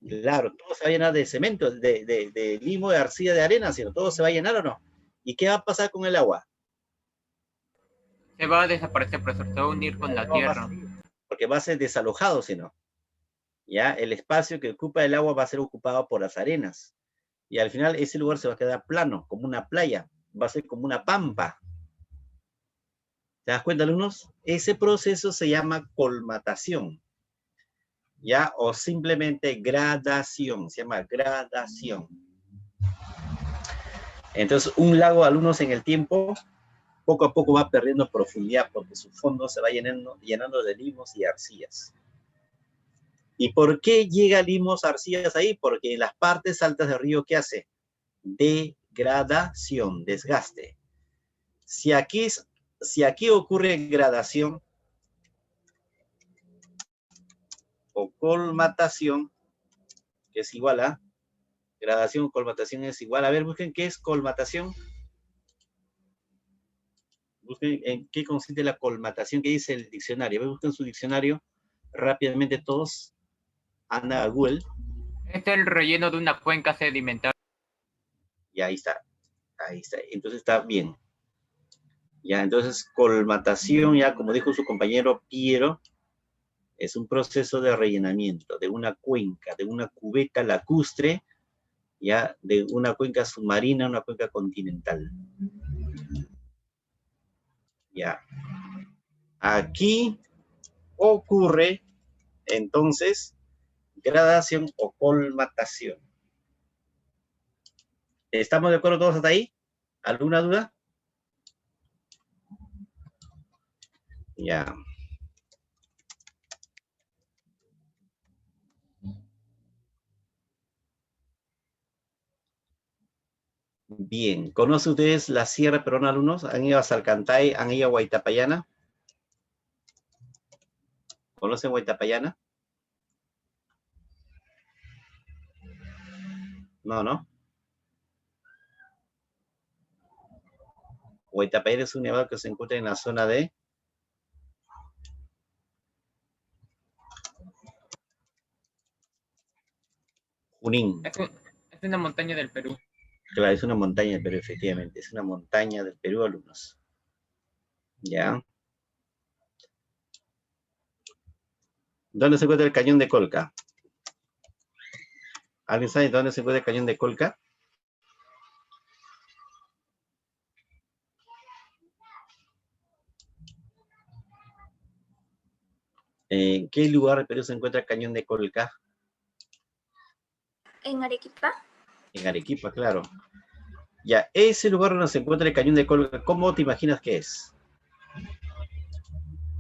Claro, todo se va a llenar de cemento, de limo, de arcilla, de arena, ¿sí? ¿Todo se va a llenar o no? ¿Y qué va a pasar con el agua? Se va a desaparecer, profesor. Se va a unir con la tierra. Porque va a ser desalojado, si no. ¿Ya? El espacio que ocupa el agua va a ser ocupado por las arenas. Y al final ese lugar se va a quedar plano, como una playa. Va a ser como una pampa. ¿Te das cuenta, alumnos? Ese proceso se llama colmatación. ¿Ya? O simplemente gradación. Se llama gradación. Entonces, un lago, alumnos, en el tiempo, poco a poco va perdiendo profundidad porque su fondo se va llenando de limos y arcillas. ¿Y por qué llega limos, arcillas ahí? Porque en las partes altas del río, ¿qué hace? Degradación, desgaste. Si aquí ocurre gradación o colmatación, que es igual a gradación o colmatación es igual. A ver, busquen qué es colmatación. Busquen en qué consiste la colmatación que dice el diccionario. A ver, busquen su diccionario rápidamente todos. Anda a Google. Este es el relleno de una cuenca sedimentaria. Y ahí está. Ahí está. Entonces está bien. Ya, entonces colmatación, ya como dijo su compañero Piero, es un proceso de rellenamiento de una cuenca, de una cubeta lacustre, ya, de una cuenca submarina, una cuenca continental. Ya. Aquí ocurre, entonces, gradación o colmatación. ¿Estamos de acuerdo todos hasta ahí? ¿Alguna duda? Ya. Bien, ¿conocen ustedes la Sierra Peruana, alumnos? ¿Han ido a Salcantay? ¿Han ido a Huaytapallana? ¿Conocen Huaytapallana? No, ¿no? Huaytapallana es un nevado que se encuentra en la zona de Junín. Es una montaña del Perú. Claro, es una montaña del Perú, efectivamente. Es una montaña del Perú, alumnos. ¿Ya? ¿Dónde se encuentra el cañón de Colca? ¿Alguien sabe dónde se encuentra el cañón de Colca? ¿En qué lugar del Perú se encuentra el cañón de Colca? ¿En Arequipa? En Arequipa, claro. Ya, ese lugar donde se encuentra el cañón de Colca, ¿cómo te imaginas que es?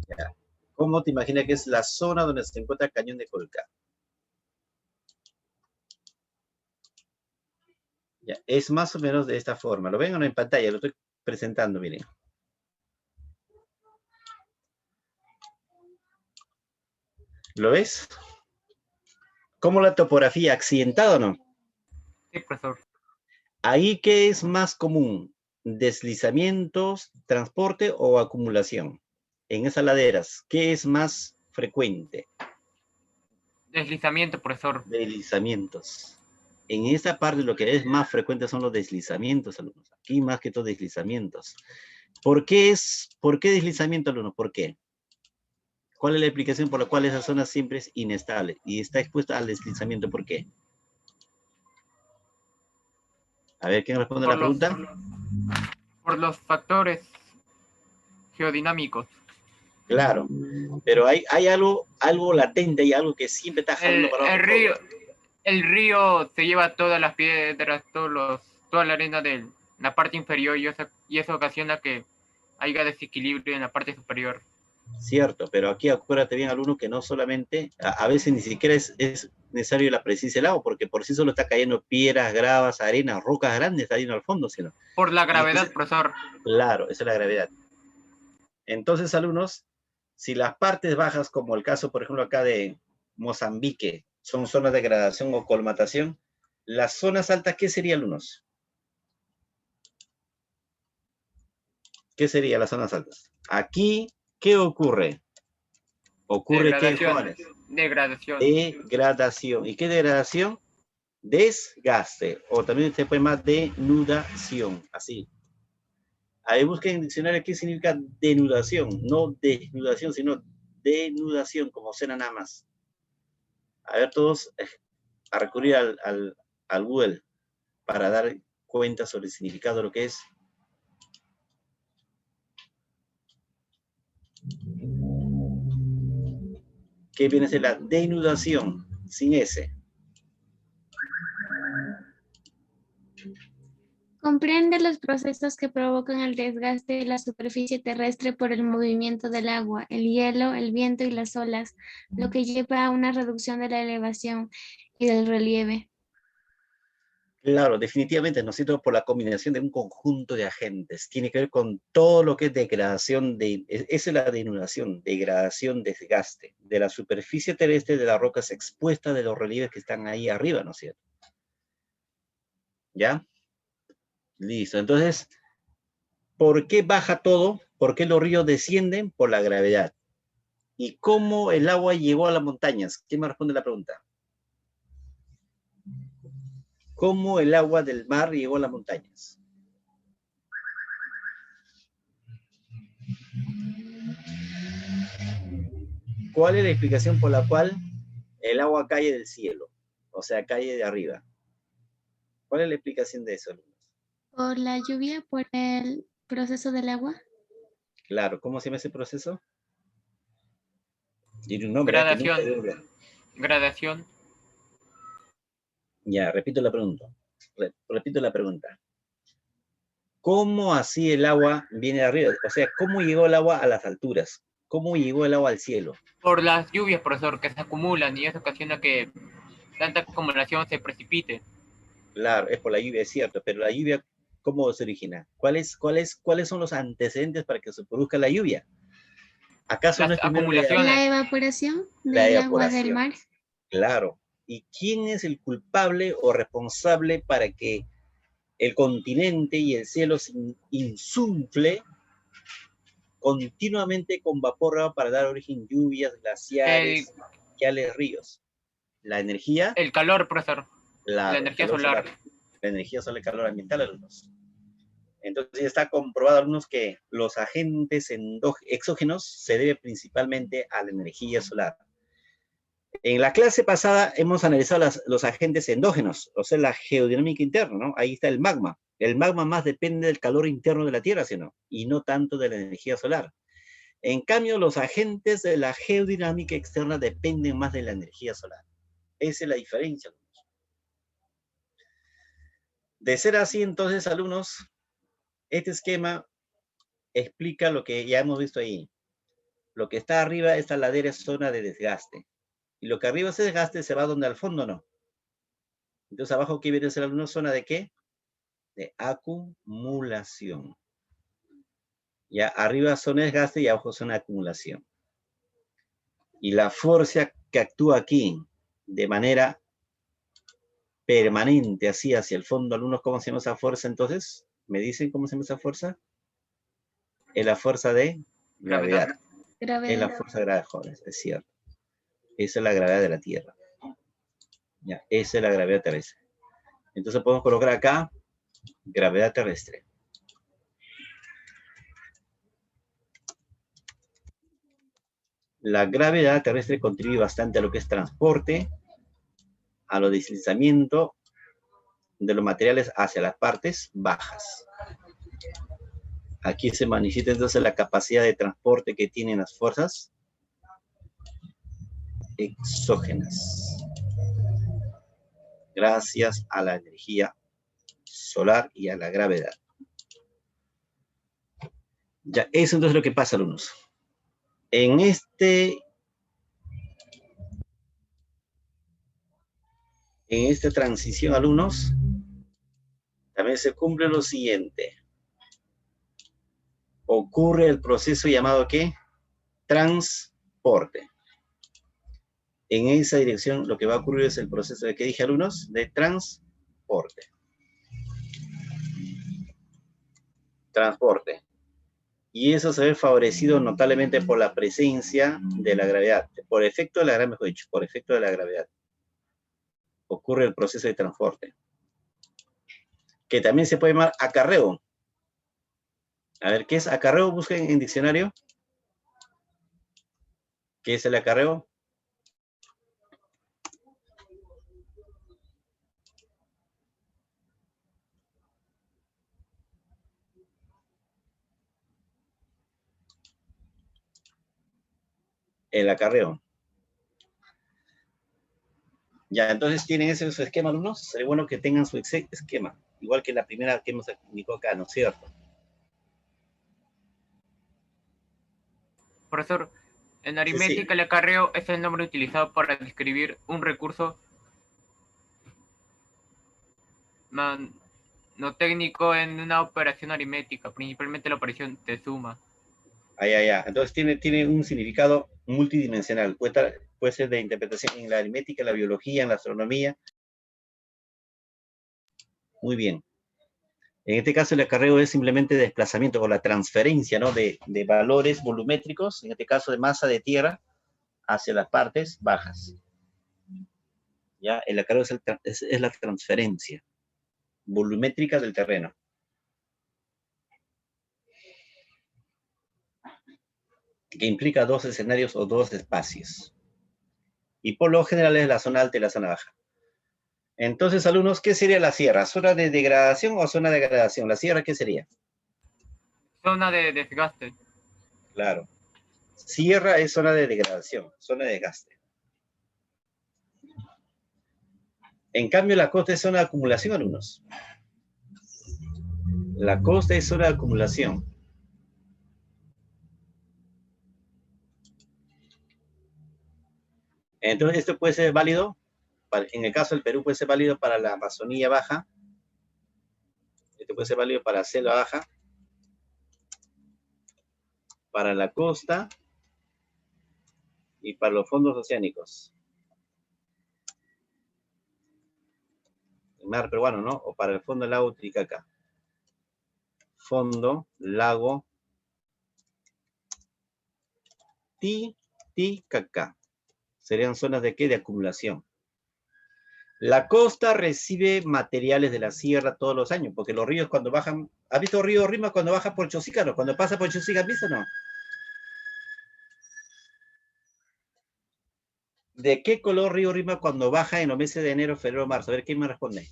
Ya. ¿Cómo te imaginas que es la zona donde se encuentra el cañón de Colca? Ya, es más o menos de esta forma. ¿Lo ven o no en pantalla? Lo estoy presentando, miren. ¿Lo ves? ¿Cómo la topografía? ¿Accidentada o no? Sí, profesor. Ahí, ¿qué es más común? ¿Deslizamientos, transporte o acumulación? En esas laderas, ¿qué es más frecuente? Deslizamiento, profesor. Deslizamientos. En esta parte lo que es más frecuente son los deslizamientos, alumnos. Aquí más que todo deslizamientos. ¿Por qué deslizamiento, alumnos? ¿Por qué? ¿Cuál es la explicación por la cual esa zona siempre es inestable y está expuesta al deslizamiento? ¿Por qué? A ver, ¿quién responde a la pregunta? Por los factores geodinámicos. Claro, pero hay algo latente, hay algo que siempre está jalando para abajo. El río se lleva todas las piedras, toda la arena de la parte inferior y eso ocasiona que haya desequilibrio en la parte superior. Cierto, pero aquí acuérdate bien, alumno, que no solamente, a veces ni siquiera es necesario la presencia del agua, porque por sí solo está cayendo piedras, gravas, arenas, rocas grandes, está yendo al fondo, sino. Por la gravedad, profesor. Claro, esa es la gravedad. Entonces, alumnos, si las partes bajas, como el caso, por ejemplo, acá de Mozambique, son zonas de degradación o colmatación, las zonas altas, ¿qué serían, alumnos? ¿Qué serían las zonas altas? Aquí, ¿qué ocurre? ¿Ocurre qué, jóvenes? Degradación. Degradación. ¿Y qué degradación? Desgaste. O también se puede llamar denudación. Así. Ahí busquen en el diccionario qué significa denudación. No desnudación, sino denudación, como suena nada más. A ver, todos a recurrir al Google para dar cuenta sobre el significado de lo que es. ¿Qué viene a ser la denudación? Sin S. Comprende los procesos que provocan el desgaste de la superficie terrestre por el movimiento del agua, el hielo, el viento y las olas, lo que lleva a una reducción de la elevación y del relieve. Claro, definitivamente, ¿no es cierto? Por la combinación de un conjunto de agentes. Tiene que ver con todo lo que es degradación, esa es la denudación, degradación, desgaste de la superficie terrestre de las rocas expuestas de los relieves que están ahí arriba, ¿no es cierto? ¿Ya? Listo. Entonces, ¿por qué baja todo? ¿Por qué los ríos descienden? Por la gravedad. ¿Y cómo el agua llegó a las montañas? ¿Quién me responde la pregunta? ¿Cómo el agua del mar llegó a las montañas? ¿Cuál es la explicación por la cual el agua cae del cielo? O sea, cae de arriba. ¿Cuál es la explicación de eso, alumnos? Por la lluvia, por el proceso del agua. Claro, ¿cómo se llama ese proceso? Tiene un nombre. Gradación. Gradación. Ya, repito la pregunta. Repito la pregunta. ¿Cómo así el agua viene de arriba? O sea, ¿cómo llegó el agua a las alturas? ¿Cómo llegó el agua al cielo? Por las lluvias, profesor, que se acumulan y eso ocasiona que tanta acumulación se precipite. Claro, es por la lluvia, es cierto, pero la lluvia, ¿cómo se origina? ¿Cuáles son los antecedentes para que se produzca la lluvia? ¿Acaso no es primero la evaporación la del evaporación agua del mar? Claro. ¿Y quién es el culpable o responsable para que el continente y el cielo se insufle continuamente con vapor para dar origen a lluvias, glaciares, ríos? La energía. El calor, profesor. La energía solar. La energía solar, el calor ambiental, alumnos. Entonces ya está comprobado, alumnos, que los agentes exógenos se deben principalmente a la energía solar. En la clase pasada hemos analizado los agentes endógenos, o sea, la geodinámica interna, ¿no? Ahí está el magma. El magma más depende del calor interno de la Tierra, ¿sí o no? Y no tanto de la energía solar. En cambio, los agentes de la geodinámica externa dependen más de la energía solar. Esa es la diferencia, alumnos. De ser así, entonces, alumnos, este esquema explica lo que ya hemos visto ahí. Lo que está arriba, esta ladera es zona de desgaste. Y lo que arriba se desgaste se va donde al fondo no. Entonces abajo, ¿qué viene a ser una zona de qué? De acumulación. Ya arriba zona de desgaste y abajo zona de acumulación. Y la fuerza que actúa aquí de manera permanente, así hacia el fondo. Alumnos, ¿cómo se llama esa fuerza entonces? ¿Me dicen cómo se llama esa fuerza? Es la fuerza de gravedad. Es la fuerza de gravedad, jóvenes, es cierto. Esa es la gravedad de la Tierra. Ya, esa es la gravedad terrestre. Entonces podemos colocar acá gravedad terrestre. La gravedad terrestre contribuye bastante a lo que es transporte, a los deslizamientos de los materiales hacia las partes bajas. Aquí se manifiesta entonces la capacidad de transporte que tienen las fuerzas exógenas, gracias a la energía solar y a la gravedad. Ya, eso entonces es lo que pasa, alumnos. En esta transición, alumnos, también se cumple lo siguiente. Ocurre el proceso llamado ¿qué? Transporte. En esa dirección lo que va a ocurrir es el proceso de, ¿qué dije, alumnos? De transporte. Transporte. Y eso se ve favorecido notablemente por la presencia de la gravedad. Por efecto de la gravedad, mejor dicho, por efecto de la gravedad. Ocurre el proceso de transporte. Que también se puede llamar acarreo. A ver, ¿qué es acarreo? Busquen en diccionario. ¿Qué es el acarreo? El acarreo. Ya, entonces tienen ese su esquema, alumnos. Sería bueno que tengan su esquema. Igual que la primera que hemos indicado acá, ¿no es cierto? Profesor, en Sí, aritmética el acarreo es el nombre utilizado para describir un recurso no técnico en una operación aritmética, principalmente la operación de suma. Ya. Entonces tiene un significado multidimensional. Puede ser de interpretación en la aritmética, en la biología, en la astronomía. Muy bien. En este caso el acarreo es simplemente desplazamiento por la transferencia, ¿no? de valores volumétricos, en este caso de masa de tierra, hacia las partes bajas. ¿Ya? El acarreo es la transferencia volumétrica del terreno. Que implica dos escenarios o dos espacios. Y por lo general es la zona alta y la zona baja. Entonces, alumnos, ¿qué sería la sierra? ¿Zona de degradación o zona de degradación? ¿La sierra qué sería? Zona de desgaste. Claro. Sierra es zona de degradación, zona de desgaste. En cambio, la costa es zona de acumulación, alumnos. La costa es zona de acumulación. Entonces, esto puede ser válido, en el caso del Perú puede ser válido para la Amazonía baja, esto puede ser válido para la selva baja, para la costa y para los fondos oceánicos. El mar peruano, ¿no? O para el fondo del lago Titicaca. Fondo, lago Titicaca. Serían zonas de ¿qué? De acumulación. La costa recibe materiales de la sierra todos los años, porque los ríos cuando bajan... ¿Has visto río Rima cuando baja por Chosícaro? Cuando pasa por Chosícaro, ¿has visto o no? ¿De qué color río Rima cuando baja en los meses de enero, febrero, marzo? A ver, ¿quién me responde?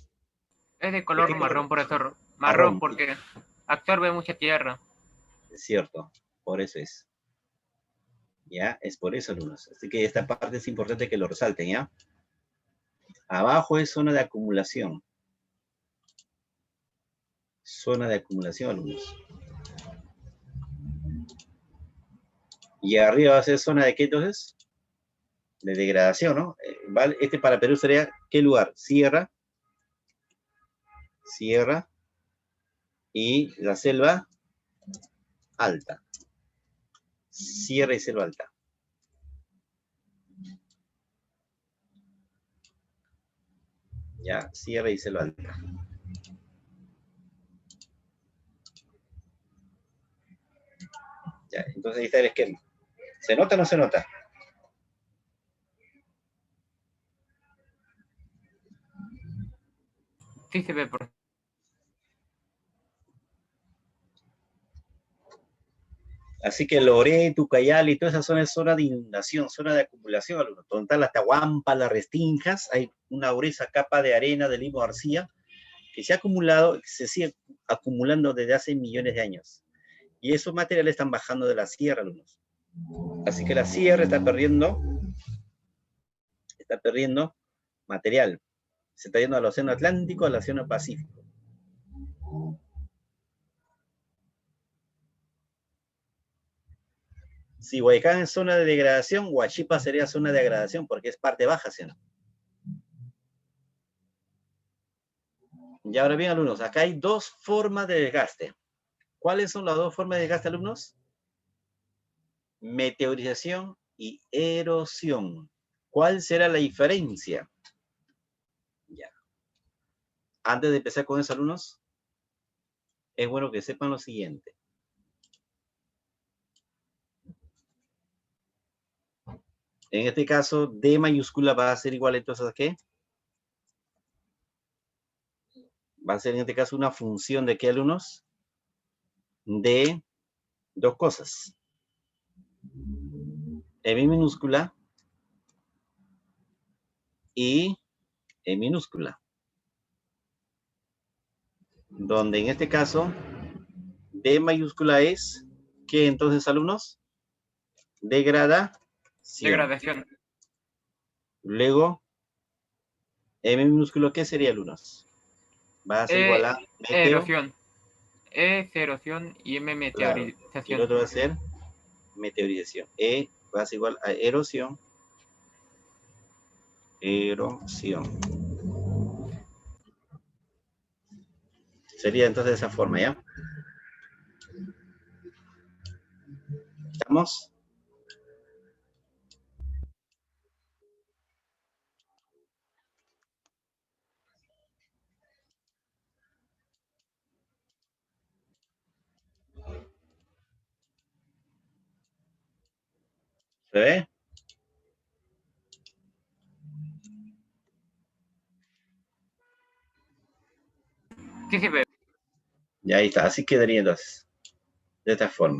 Es de color marrón, profesor. Marrón. Porque absorbe mucha tierra. Es cierto, por eso es. ¿Ya? Es por eso, alumnos. Así que esta parte es importante que lo resalten, ¿ya? Abajo es zona de acumulación. Zona de acumulación, alumnos. Y arriba va a ser zona de ¿qué entonces? De degradación, ¿no? ¿Vale? Este para Perú sería, ¿qué lugar? Sierra. Sierra. Y la selva alta. Sierra y selva alta. Ya, sierra y selva alta. Ya, entonces ahí está el esquema. ¿Se nota o no se nota? Sí se ve, por Así que Loreto, Ucayali y toda esa zona es zona de inundación, zona de acumulación, alumnos. Donde están las Tahuampas, las Restingas, hay una gruesa capa de arena de limo arcilla que se ha acumulado, se sigue acumulando desde hace millones de años. Y esos materiales están bajando de la sierra, alumnos. Así que la sierra está perdiendo material. Se está yendo al Océano Atlántico, al Océano Pacífico. Si Huaycán es zona de degradación, Huachipa sería zona de degradación porque es parte baja, ¿sí o no? Y ahora bien, alumnos, acá hay dos formas de desgaste. ¿Cuáles son las dos formas de desgaste, alumnos? Meteorización y erosión. ¿Cuál será la diferencia? Ya. Antes de empezar con eso, alumnos, es bueno que sepan lo siguiente. En este caso, D mayúscula va a ser igual entonces a ¿qué? Va a ser en este caso una función de ¿qué, alumnos? De dos cosas. M minúscula y E minúscula. Donde en este caso, D mayúscula es, ¿qué entonces, alumnos? Degradación. degradación. Luego, M minúsculo, ¿qué sería, alumnos? Va a ser igual a meteo. Erosión. E es erosión y M Claro. Y el meteorización. otro va a ser meteorización. E va a ser igual a erosión. Erosión. Sería entonces de esa forma, ¿ya? ¿Estamos? ¿Se ve? Sí se ve. Y ahí está. Así quedaría entonces. De esta forma.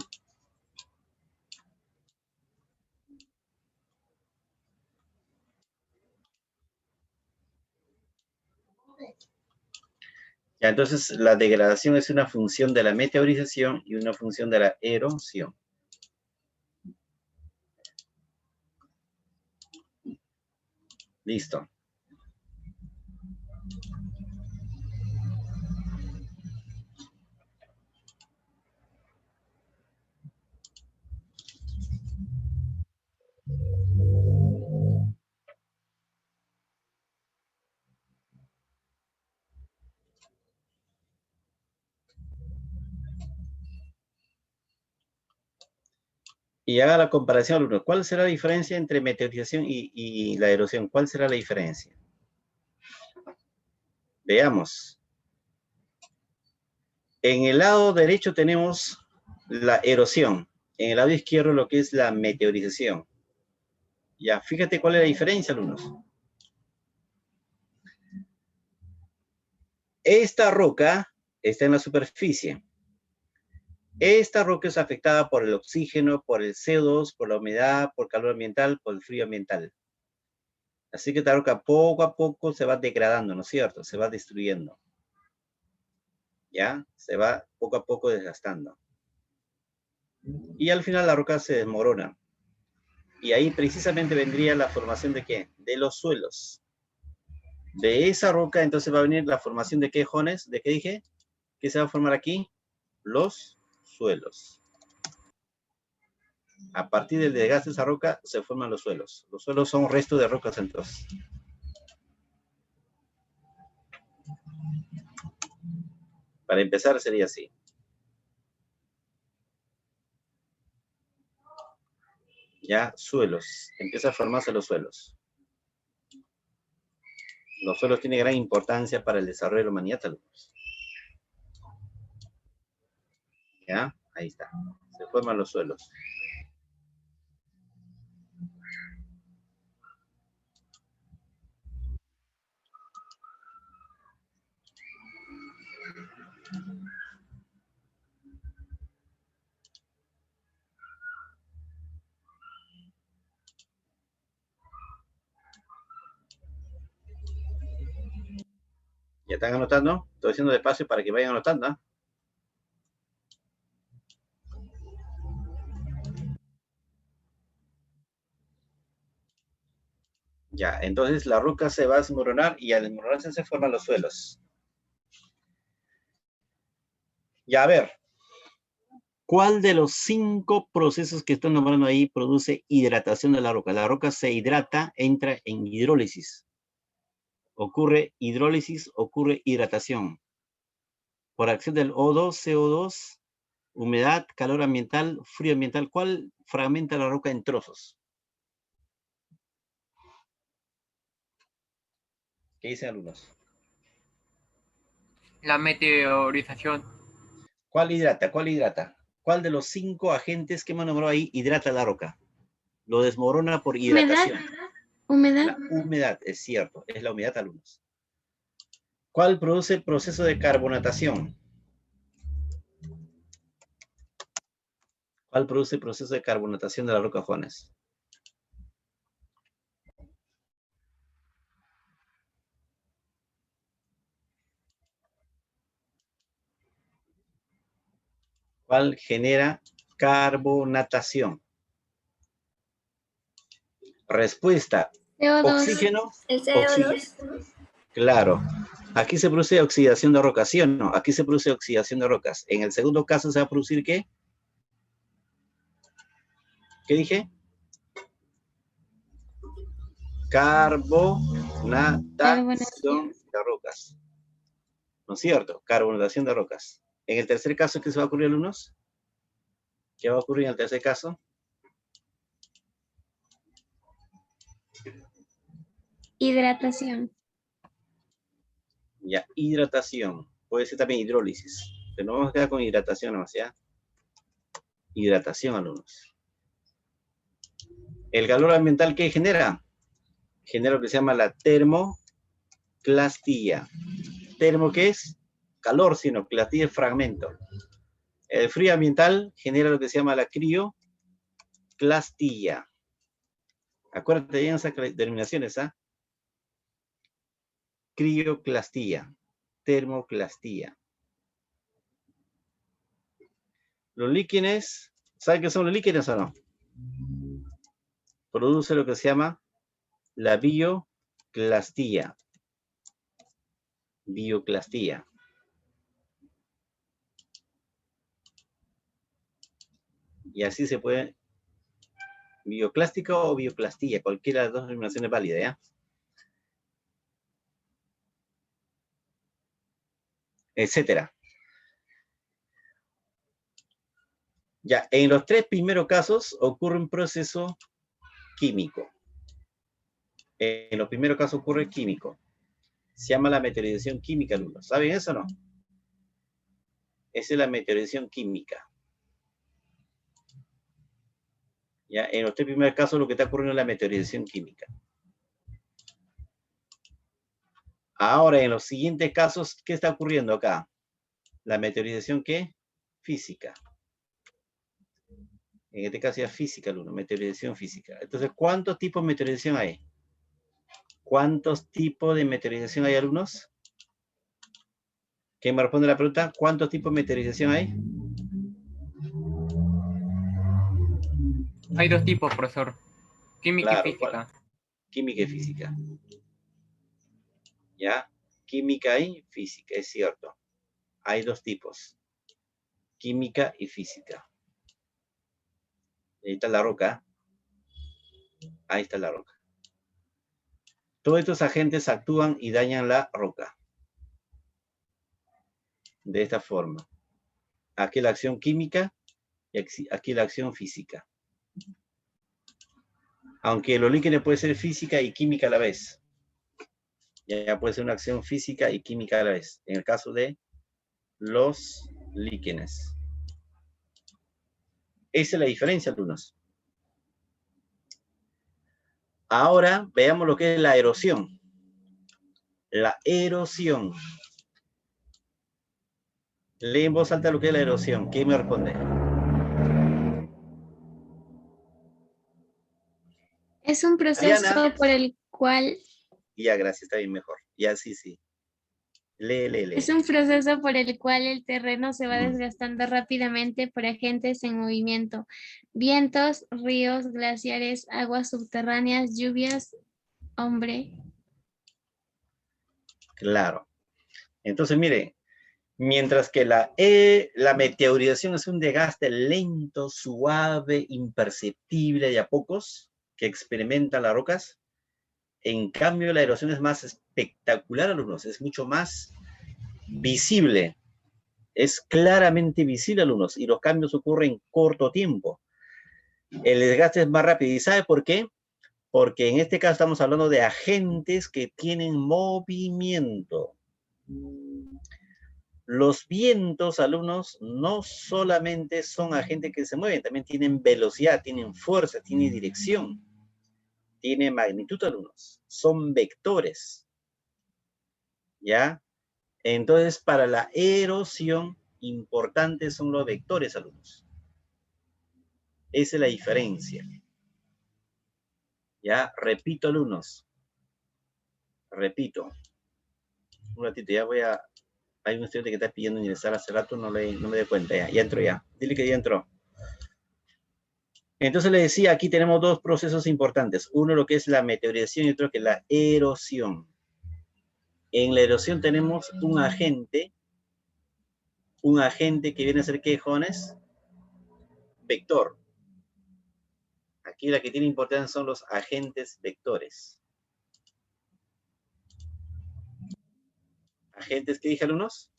Ya, entonces la degradación es una función de la meteorización y una función de la erosión. Listo. Y haga la comparación, alumnos. ¿Cuál será la diferencia entre meteorización y la erosión? ¿Cuál será la diferencia? Veamos. En el lado derecho tenemos la erosión. En el lado izquierdo lo que es la meteorización. Ya, fíjate cuál es la diferencia, alumnos. Esta roca está en la superficie. Esta roca es afectada por el oxígeno, por el CO2, por la humedad, por calor ambiental, por el frío ambiental. Así que esta roca poco a poco se va degradando, ¿no es cierto? Se va destruyendo. ¿Ya? Se va poco a poco desgastando. Y al final la roca se desmorona. Y ahí precisamente vendría la formación de ¿qué? De los suelos. De esa roca entonces va a venir la formación de ¿qué, Jones? ¿De qué dije? ¿Qué se va a formar aquí? Los suelos. A partir del desgaste de esa roca se forman los suelos. Los suelos son restos de rocas entonces. Para empezar sería así. Ya, suelos. Empieza a formarse los suelos. Los suelos tienen gran importancia para el desarrollo de la humanidad, alumnos. ¿Ya? Ahí está. Se forman los suelos. ¿Ya están anotando? Estoy haciendo despacio para que vayan anotando, ¿ah? Ya, entonces la roca se va a desmoronar y al desmoronarse se forman los suelos. Ya, a ver. ¿Cuál de los 5 procesos que estoy nombrando ahí produce hidratación de la roca? La roca se hidrata, entra en hidrólisis. Ocurre hidrólisis, ocurre hidratación. Por acción del O2, CO2, humedad, calor ambiental, frío ambiental. ¿Cuál fragmenta la roca en trozos? ¿Qué dicen algunos? La meteorización. ¿Cuál hidrata? ¿Cuál hidrata? ¿Cuál de los 5 agentes que hemos nombrado ahí hidrata la roca? Lo desmorona por hidratación. Humedad. La humedad, es cierto, es la humedad, alumnos. ¿Cuál produce el proceso de carbonatación? ¿Cuál produce el proceso de carbonatación de la roca, Juanes? ¿Cuál genera carbonatación? Respuesta. CO2. Oxígeno. El CO2. Claro. Aquí se produce oxidación de rocas, ¿sí o no? Aquí se produce oxidación de rocas. En el segundo caso se va a producir ¿qué? ¿Qué dije? Carbonatación de rocas. ¿No es cierto? Carbonatación de rocas. En el tercer caso, ¿qué se va a ocurrir, alumnos? ¿Qué va a ocurrir en el tercer caso? Hidratación. Ya, hidratación. Puede ser también hidrólisis. Pero no vamos a quedar con hidratación nomás, ¿ya? Hidratación, alumnos. ¿El calor ambiental qué genera? Genera lo que se llama la termoclastilla. ¿Termo qué es? Calor, sino clastilla es fragmento. El frío ambiental genera lo que se llama la crioclastilla. Acuérdate bien esas denominaciones, ¿ah? Crioclastilla, termoclastilla. Los líquenes, ¿saben qué son los líquenes o no? Produce lo que se llama la bioclastilla. Bioclastilla. Y así se puede, bioclástica o bioclastilla, cualquiera de las dos denominaciones válida, ¿ya? Etcétera. Ya, en los 3 primeros casos ocurre un proceso químico. En los primeros casos ocurre químico. Se llama la meteorización química, alumnos. ¿Saben eso o no? Esa es la meteorización química. Ya, en los 3 primeros casos lo que está ocurriendo es la meteorización química. Ahora, en los siguientes casos, ¿qué está ocurriendo acá? La meteorización, ¿qué? Física. En este caso ya física, alumno, meteorización física. Entonces, ¿cuántos tipos de meteorización hay? ¿Cuántos tipos de meteorización hay, alumnos? ¿Quién me responde la pregunta? ¿Cuántos tipos de meteorización hay? Hay 2 tipos, profesor. Química Claro, y física. ¿cuál? Química y física. ¿Ya? Química y física, es cierto. Hay 2 tipos. Química y física. Ahí está la roca. Ahí está la roca. Todos estos agentes actúan y dañan la roca. De esta forma. Aquí la acción química y aquí la acción física. Aunque los líquenes pueden ser física y química a la vez. Ya puede ser una acción física y química a la vez, en el caso de los líquenes. Esa es la diferencia, alumnos. Ahora veamos lo que es la erosión. La erosión. Lee en voz alta lo que es la erosión. ¿Quién me responde? Es un proceso Ariana. por el cual Ya, gracias, está bien mejor. Ya, sí. Lee. es un proceso por el cual el terreno se va desgastando rápidamente por agentes en movimiento: vientos, ríos, glaciares, aguas subterráneas, lluvias, hombre. Claro. Entonces, mire, mientras que la meteorización es un desgaste lento, suave, imperceptible de a pocos que experimentan las rocas, en cambio la erosión es más espectacular, alumnos, es mucho más visible, es claramente visible, alumnos, y los cambios ocurren en corto tiempo. El desgaste es más rápido. ¿Y sabe por qué? Porque en este caso estamos hablando de agentes que tienen movimiento. Los vientos, alumnos, no solamente son agentes que se mueven, también tienen velocidad, tienen fuerza, tienen dirección, tienen magnitud, alumnos. Son vectores. ¿Ya? Entonces, para la erosión, importantes son los vectores, alumnos. Esa es la diferencia. ¿Ya? Repito, alumnos. Repito. Un ratito, ya voy a... Hay un estudiante que está pidiendo ingresar hace rato, no me doy cuenta, ya entró ya. Dile que ya entró. Entonces le decía, aquí tenemos dos procesos importantes. Uno lo que es la meteorización y otro que es la erosión. En la erosión tenemos un agente que viene a ser, ¿qué, jóvenes? Vector. Aquí la que tiene importancia son los agentes vectores. ¿Agentes qué, dije, alumnos?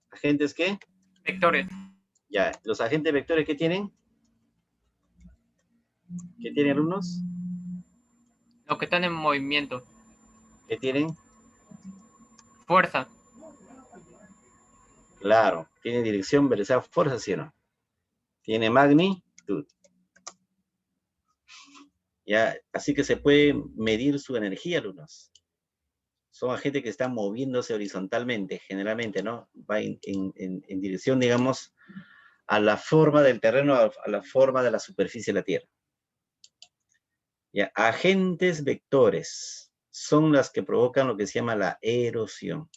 ¿Agentes qué? Vectores. Ya, los agentes vectores, ¿qué tienen? ¿Qué tienen, alumnos? Los que están en movimiento. ¿Qué tienen? Fuerza. Claro, tiene dirección, velocidad, fuerza, ¿sí o no? Tiene magnitud. Ya, así que se puede medir su energía, alumnos. Son agentes que están moviéndose horizontalmente, generalmente, ¿no? Va en dirección, digamos, a la forma del terreno, a la forma de la superficie de la Tierra. Ya, agentes vectores son las que provocan lo que se llama la erosión.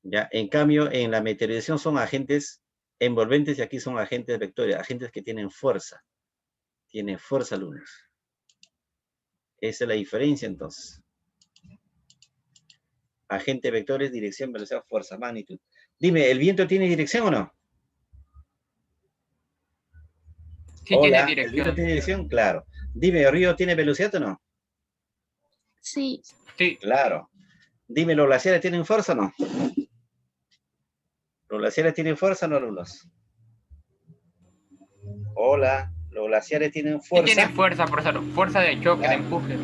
Ya, en cambio, en la meteorización son agentes envolventes y aquí son agentes vectores, agentes que tienen fuerza. Tienen fuerza, alumnos. Esa es la diferencia, entonces. Agentes vectores, dirección, velocidad, fuerza, magnitud. Dime, ¿el viento tiene dirección o no? Sí, Hola, tiene ¿el viento dirección. tiene dirección? Claro. Dime, ¿el río tiene velocidad o no? Sí. Sí. Claro. Dime, ¿los glaciares tienen fuerza o no? ¿Los glaciares tienen fuerza o no, alumnos? Hola, ¿los glaciares tienen Sí fuerza? tiene fuerza, profesor. Fuerza de choque, de empuje.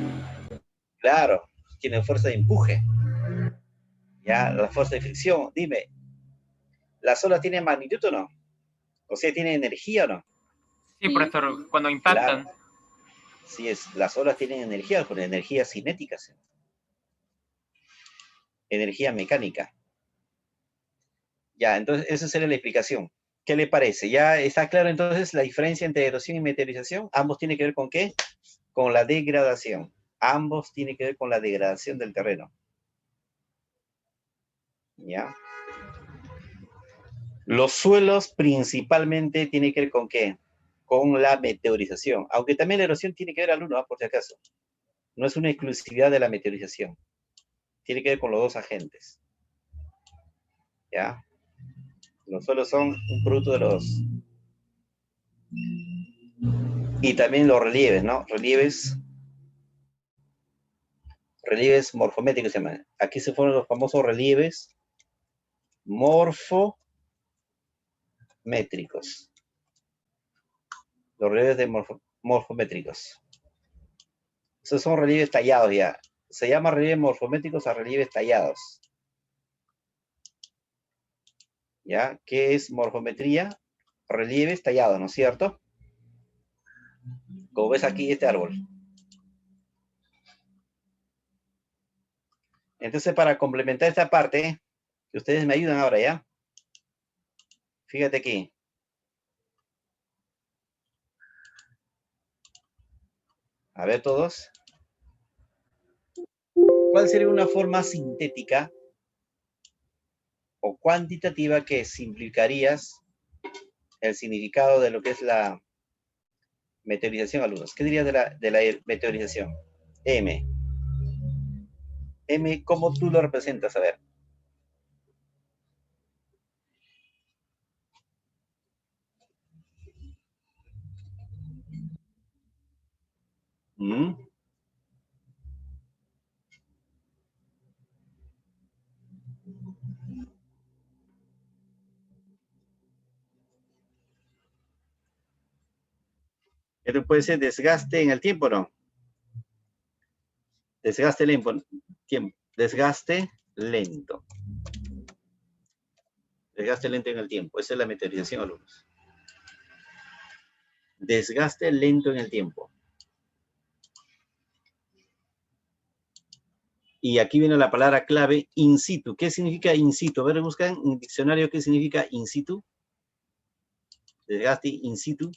Claro, tienen fuerza de empuje. Ya, la fuerza de fricción. Dime, ¿las olas tienen magnitud o no? O sea, ¿tienen energía o no? Sí, profesor, cuando impactan. Claro. Sí, las olas tienen energía, con energía cinética, ¿sí? Energía mecánica. Ya, entonces esa sería la explicación. ¿Qué le parece? ¿Ya está claro entonces la diferencia entre erosión y meteorización? Ambos tienen que ver con ¿qué? Con la degradación. Ambos tienen que ver con la degradación del terreno. ¿Ya? Los suelos principalmente tienen que ver con ¿qué? Con la meteorización. Aunque también la erosión tiene que ver al uno, por si acaso. No es una exclusividad de la meteorización. Tiene que ver con los dos agentes. ¿Ya? Los suelos son un producto de los... Y también los relieves, ¿no? Relieves morfométricos se llaman. Aquí se fueron los famosos relieves morfométricos. Los relieves morfométricos. Esos son relieves tallados ya. se llama relieves morfométricos a relieves tallados. ¿Ya? ¿Qué es morfometría? Relieves tallados, ¿no es cierto? Como ves aquí, este árbol. Entonces, para complementar esta parte, que ustedes me ayudan ahora, ¿ya? Fíjate aquí. A ver todos. ¿Cuál sería una forma sintética o cuantitativa que simplificarías el significado de lo que es la meteorización, alumnos? ¿Qué dirías de la meteorización? M. M, ¿cómo tú lo representas? A ver. ¿Mm? Esto puede ser desgaste en el tiempo, ¿no? Desgaste lento. Desgaste lento. Desgaste lento en el tiempo. Esa es la meteorización, alumnos. Desgaste lento en el tiempo. Y aquí viene la palabra clave, in situ. ¿Qué significa in situ? A ver, buscan en el diccionario qué significa in situ. Desgaste in situ.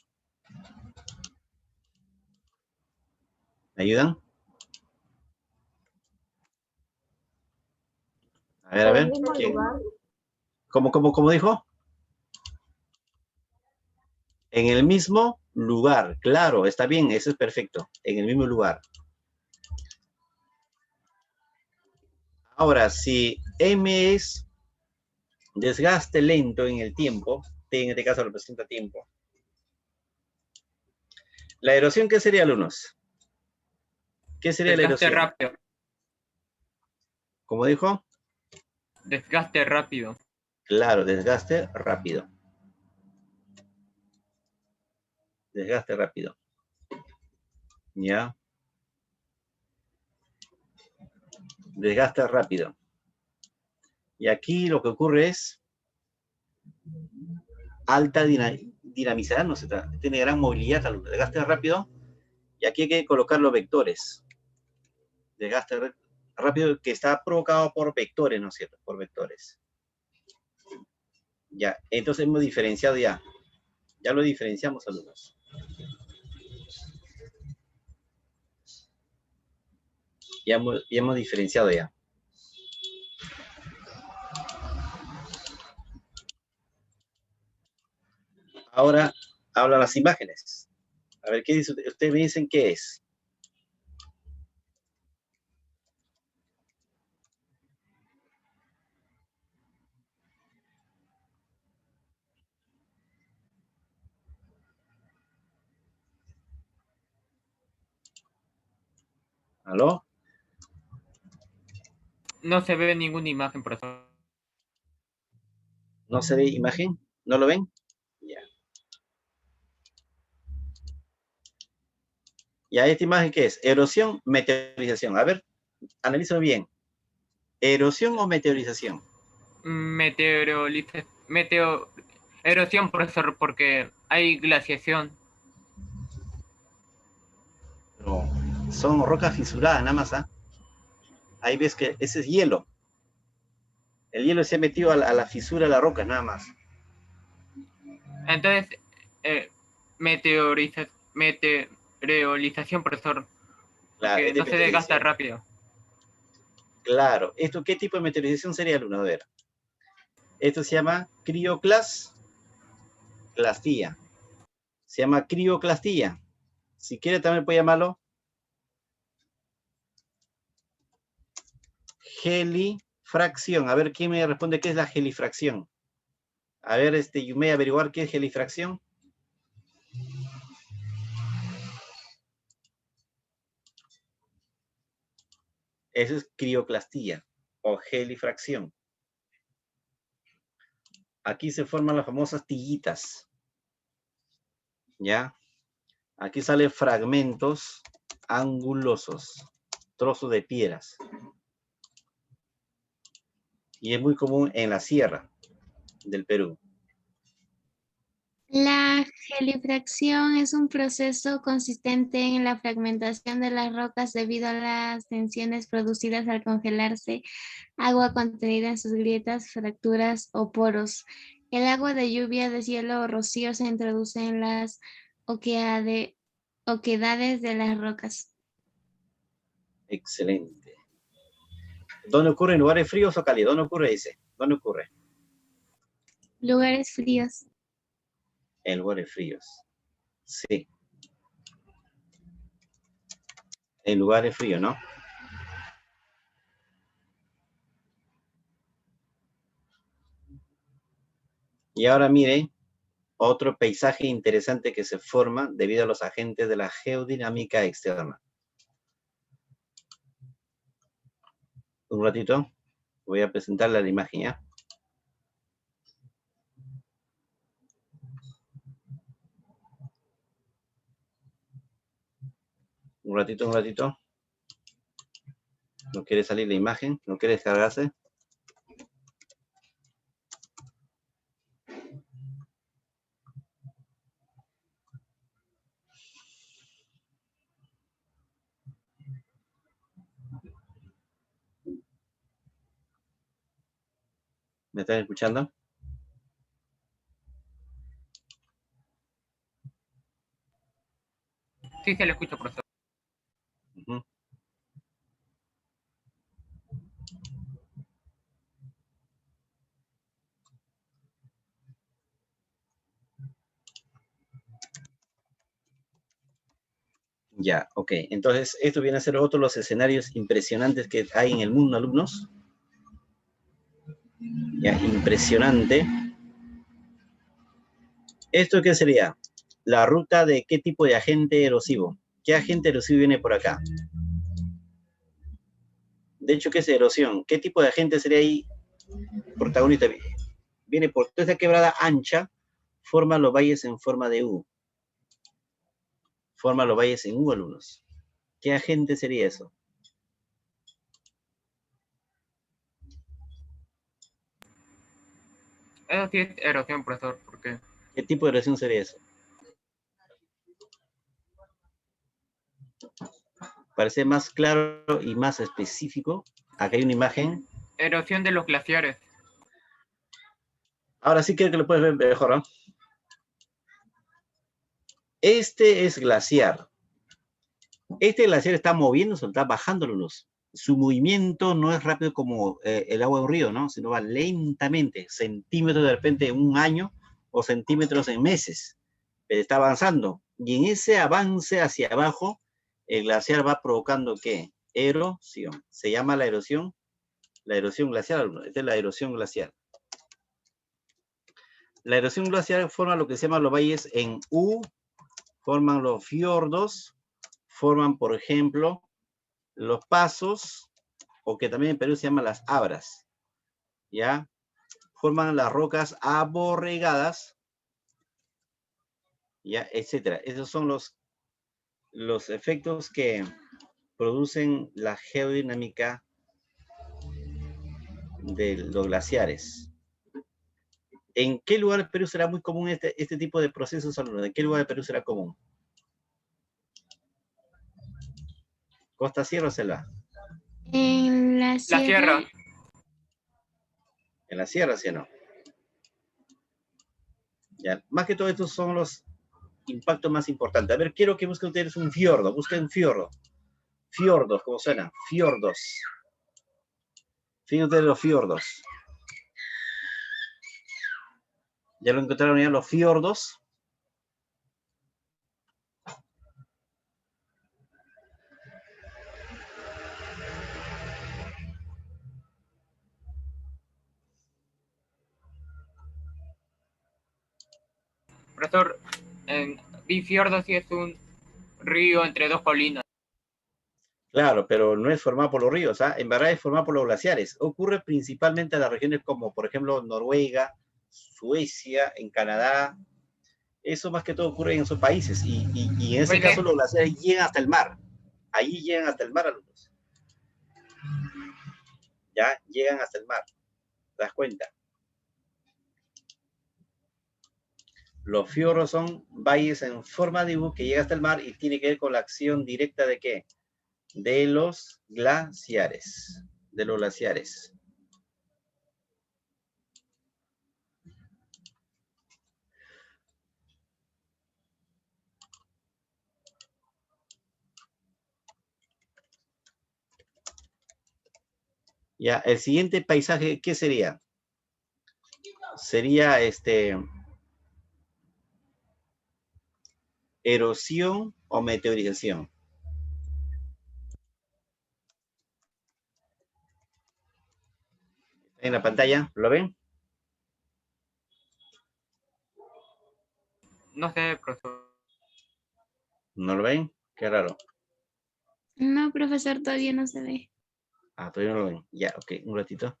¿Me ayudan? A En ver. el mismo ¿Quién? lugar. ¿Cómo dijo? En el mismo lugar. Claro, está bien, eso es perfecto. En el mismo lugar. Ahora, si M es desgaste lento en el tiempo, T en este caso representa tiempo. ¿La erosión qué sería, alumnos? ¿Qué sería la Desgaste erosión? rápido. ¿Cómo dijo? Desgaste rápido. Claro, desgaste rápido. Desgaste rápido. ¿Ya? Desgaste rápido. Y aquí lo que ocurre es alta dinamicidad, no se trata, tiene gran movilidad, desgaste rápido. Y aquí hay que colocar los vectores. Desgaste rápido que está provocado por vectores, ¿no es cierto? Por vectores. Ya, entonces hemos diferenciado ya. Ya lo diferenciamos, alumnos. Ya hemos diferenciado ya. Ahora habla las imágenes. A ver, ¿qué dice? Ustedes me dicen qué es. ¿Aló? No se ve ninguna imagen, profesor. ¿No se ve imagen? ¿No lo ven? Ya. Ya, ¿esta imagen qué es? Erosión, meteorización. A ver, analízalo bien. ¿Erosión o meteorización? Erosión, profesor, porque hay glaciación. Pero son rocas fisuradas, nada más, ¿ah? Ahí ves que ese es hielo. El hielo se ha metido a la fisura de la roca, nada más. Entonces, meteorización, profesor, Claro, porque es de no se desgasta meteorización. rápido. Claro. ¿Esto qué tipo de meteorización sería, Luna? A ver. Esto se llama crioclastía. Se llama crioclastía. Si quiere también puede llamarlo gelifracción. A ver, ¿quién me responde qué es la gelifracción? A ver, Yume, averiguar qué es gelifracción. Eso es crioclastía o gelifracción. Aquí se forman las famosas tillitas. ¿Ya? Aquí salen fragmentos angulosos. trozos de piedras. Y es muy común en la sierra del Perú. La gelifracción es un proceso consistente en la fragmentación de las rocas debido a las tensiones producidas al congelarse agua contenida en sus grietas, fracturas o poros. El agua de lluvia, de cielo o rocío se introduce en las oquedades de las rocas. Excelente. ¿Dónde ocurre? ¿En lugares fríos o cálidos? ¿Dónde ocurre? Dice. ¿Dónde ocurre? Lugares fríos. En lugares fríos. Sí. En lugares fríos, ¿no? Y ahora miren otro paisaje interesante que se forma debido a los agentes de la geodinámica externa. Un ratito, voy a presentarle la imagen, ¿ya? Un ratito, un ratito. No quiere salir la imagen, no quiere descargarse. ¿Me están escuchando? Sí, se le escucha, profesor. Uh-huh. Ya, ok. Entonces, esto viene a ser otro de los escenarios impresionantes que hay en el mundo, alumnos. Ya, impresionante. ¿Esto qué sería? La ruta de qué tipo de agente erosivo. ¿Qué agente erosivo viene por acá? De hecho, ¿qué es erosión? ¿Qué tipo de agente sería ahí protagonista? Viene por toda esta quebrada ancha, forma los valles en forma de U. Forma los valles en U, alumnos. ¿Qué agente sería eso? Eso sí es erosión, profesor, porque ¿Qué tipo de erosión sería eso? Para ser más claro y más específico, acá hay una imagen. erosión de los glaciares. Ahora sí creo que lo puedes ver mejor, ¿no? Este es glaciar. Este glaciar está moviéndose, está bajando la luz. Su movimiento no es rápido como el agua de un río, ¿no? Sino va lentamente, centímetros de repente en un año o centímetros en meses. Pero está avanzando. Y en ese avance hacia abajo, el glaciar va provocando, ¿qué? Erosión. Se llama la erosión glacial. Esta es la erosión glacial. La erosión glacial forma lo que se llama los valles en U, forman los fiordos, forman, por ejemplo, los pasos, o que también en Perú se llaman las abras, ¿ya? Forman las rocas aborregadas, ¿ya? Etcétera. Esos son los efectos que producen la geodinámica de los glaciares. ¿En qué lugar del Perú será muy común este tipo de procesos, alumnos? ¿En qué lugar del Perú será común? ¿Costa, sierra o selva? En la La sierra. sierra. En la sierra, ¿sí o no? Ya, más que todo estos son los impactos más importantes. A ver, quiero que busquen ustedes un fiordo. Busquen fiordo. Fiordos, ¿cómo suena? Fiordos. Fíjense ustedes los fiordos. ¿Ya lo encontraron ya los fiordos? Profesor, en Bifiordo sí es un río entre dos colinas. Claro, pero no es formado por los ríos, ¿ah? En verdad es formado por los glaciares. Ocurre principalmente en las regiones como, por ejemplo, Noruega, Suecia, en Canadá. Eso más que todo ocurre en esos países. Y en ese Oiga. caso los glaciares llegan hasta el mar. Ahí llegan hasta el mar, alumnos. Ya llegan hasta el mar. ¿Te das cuenta? Los fiordos son valles en forma de U que llega hasta el mar y tiene que ver con la acción directa de ¿qué? De los glaciares. De los glaciares. Ya, el siguiente paisaje, ¿qué sería? Sería erosión o meteorización. En la pantalla, ¿lo ven? No sé, profesor. ¿No lo ven? Qué raro. No, profesor, todavía no se ve. Ah, todavía no lo ven. Ya, ok, un ratito.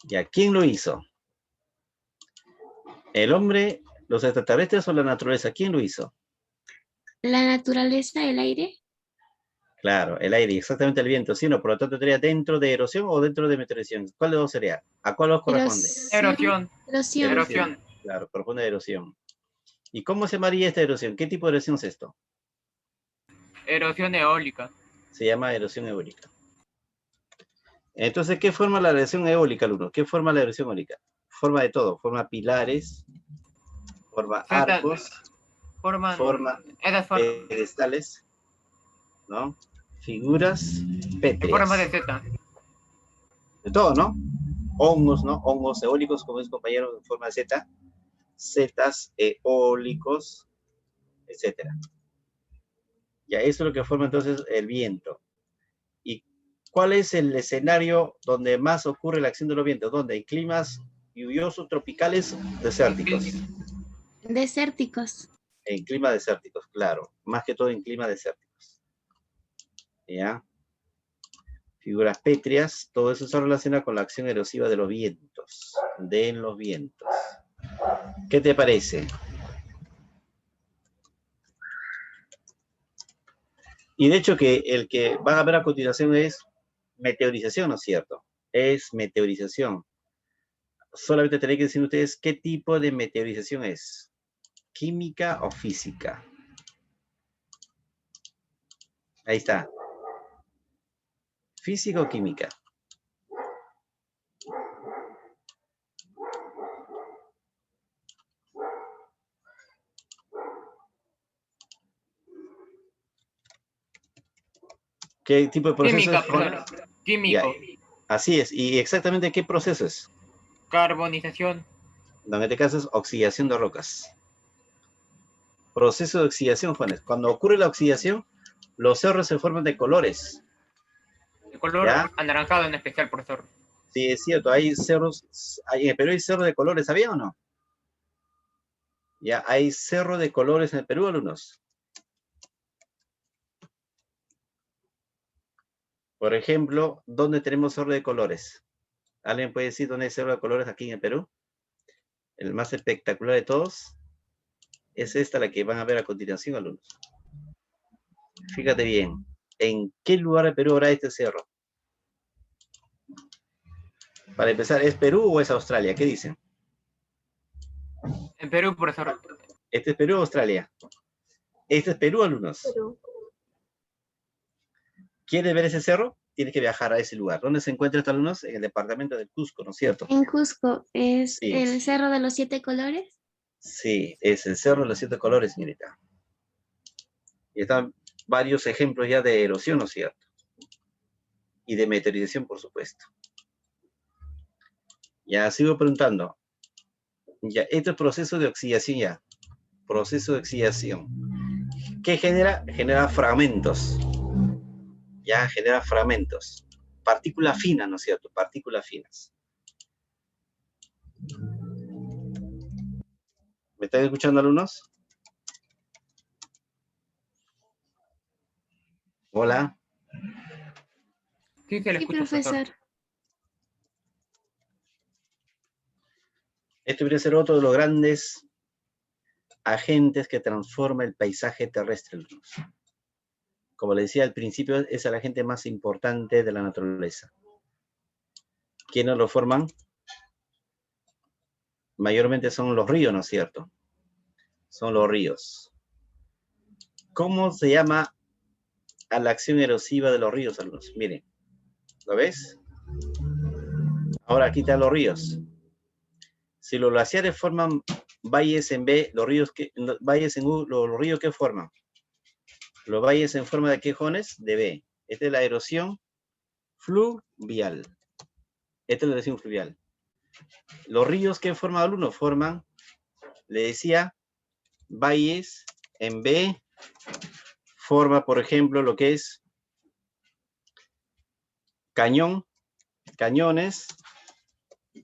Ya, ¿quién lo hizo? ¿El hombre, los extraterrestres o la naturaleza? ¿Quién lo hizo? La naturaleza, el aire, Claro, el aire, exactamente el viento, sí, no, por lo tanto sería dentro de erosión o dentro de meteorización. ¿Cuál de dos sería? ¿A cuál os corresponde? Erosión. erosión. Erosión. Claro, corresponde a erosión. ¿Y cómo se llamaría esta erosión? ¿Qué tipo de erosión es esto? Erosión eólica. Se llama erosión eólica. Entonces, ¿qué forma la erosión eólica, Luno? ¿Qué forma la erosión eólica? Forma de todo, forma pilares, forma arcos, forma Esas formas. pedestales, ¿no? Figuras En forma de pétreas. Z. De todo, ¿no? Hongos, ¿no? Hongos eólicos, como es compañero, en forma de Z. Zetas eólicos, etcétera. Ya, eso es lo que forma entonces el viento. ¿Y cuál es el escenario donde más ocurre la acción de los vientos? ¿Dónde? En climas lluviosos, tropicales, desérticos. Desérticos. En climas desérticos, claro. Más que todo en climas desérticos. ¿Ya? Figuras pétreas, todo eso se relaciona con la acción erosiva de los vientos. De los vientos. ¿Qué te parece? Y de hecho que el que van a ver a continuación es meteorización, ¿no es cierto? Es meteorización. Solamente tenéis que decir ustedes qué tipo de meteorización es. ¿Química o física? Ahí está. ¿Física o química? ¿Qué tipo de proceso Química, es? profesor. Químico. Ya, así es. ¿Y exactamente qué proceso es? Carbonización. En este caso es oxidación de rocas. Proceso de oxidación, Juanes. Cuando ocurre la oxidación, los cerros se forman de colores. De color ¿Ya? anaranjado en especial, profesor. Sí, es cierto. Hay cerros, en el Perú hay cerros de colores, ¿sabían o no? Ya, hay cerro de colores en el Perú, alumnos. Por ejemplo, ¿dónde tenemos cerro de colores? ¿Alguien puede decir dónde hay cerro de colores aquí en el Perú? El más espectacular de todos es esta, la que van a ver a continuación, alumnos. Fíjate bien, ¿en qué lugar de Perú habrá este cerro? Para empezar, ¿es Perú o es Australia? ¿Qué dicen? En Perú, profesor. ¿Este es Perú o Australia? Este es Perú, alumnos. Perú. ¿Quieres ver ese cerro? Tienes que viajar a ese lugar. ¿Dónde se encuentra estos alumnos? En el departamento del Cusco, ¿no es cierto? En Cusco es Sí. el Cerro de los 7 Colores. Sí, es el cerro de los 7 colores, señorita. Y están varios ejemplos ya de erosión, ¿no es cierto? Y de meteorización, por supuesto. Ya sigo preguntando. Ya, este proceso de oxidación ya. Proceso de oxidación. ¿Qué genera? Genera fragmentos. Ya, genera fragmentos. Partículas finas, ¿no es cierto? Partículas finas. ¿Me están escuchando, alumnos? Hola. Sí, se le Sí, escucha, profesor. Este debería ser otro de los grandes agentes que transforma el paisaje terrestre, alumnos. Como le decía al principio, es el agente más importante de la naturaleza. ¿Quiénes lo forman? Mayormente son los ríos, ¿no es cierto? Son los ríos. ¿Cómo se llama a la acción erosiva de los ríos, alumnos? Miren, ¿lo ves? Ahora aquí están los ríos. Si los glaciares forman valles en B, valles en U, los ríos ¿qué forman? Los valles en forma de quejones de B. Esta es la erosión fluvial. Esta es la erosión fluvial. Los ríos ¿qué forman, alumnos? Forman, le decía, valles en B. Forma, por ejemplo, lo que es cañones,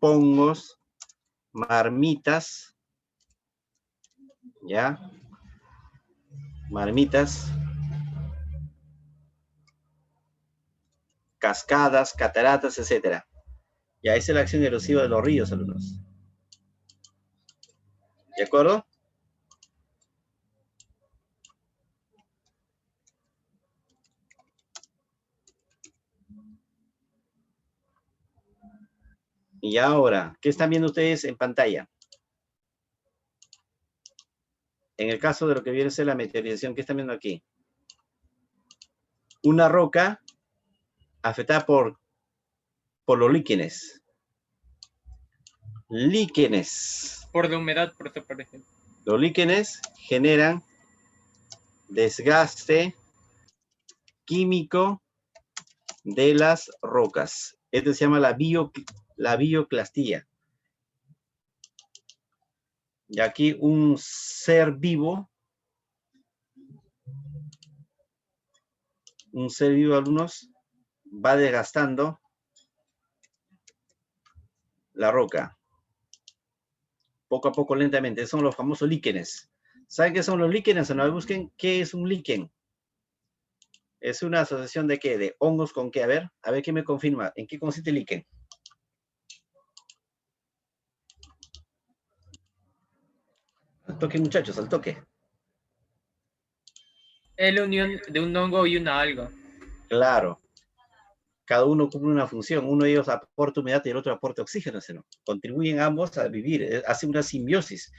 pongos, marmitas, ¿ya? Marmitas, cascadas, cataratas, etc. Ya, esa es la acción erosiva de los ríos, alumnos. ¿De acuerdo? Y ahora, ¿qué están viendo ustedes en pantalla? En el caso de lo que viene a ser la meteorización, ¿qué están viendo aquí? Una roca afectada por los líquenes. Líquenes. Por la humedad, por eso parece. Los líquenes generan desgaste químico de las rocas. Esto se llama la bioclastía. Y aquí un ser vivo, alumnos, va desgastando la roca. Poco a poco, lentamente. Son los famosos líquenes. ¿Saben qué son los líquenes? O no, busquen qué es un líquen. ¿Es una asociación de qué? ¿De hongos con qué? A ver qué me confirma. ¿En qué consiste el líquen? Al toque, muchachos, al toque. Es la unión de un hongo y una alga. Claro. Cada uno cumple una función. Uno de ellos aporta humedad y el otro aporta oxígeno. ¿No? Contribuyen ambos a vivir. Hace una simbiosis.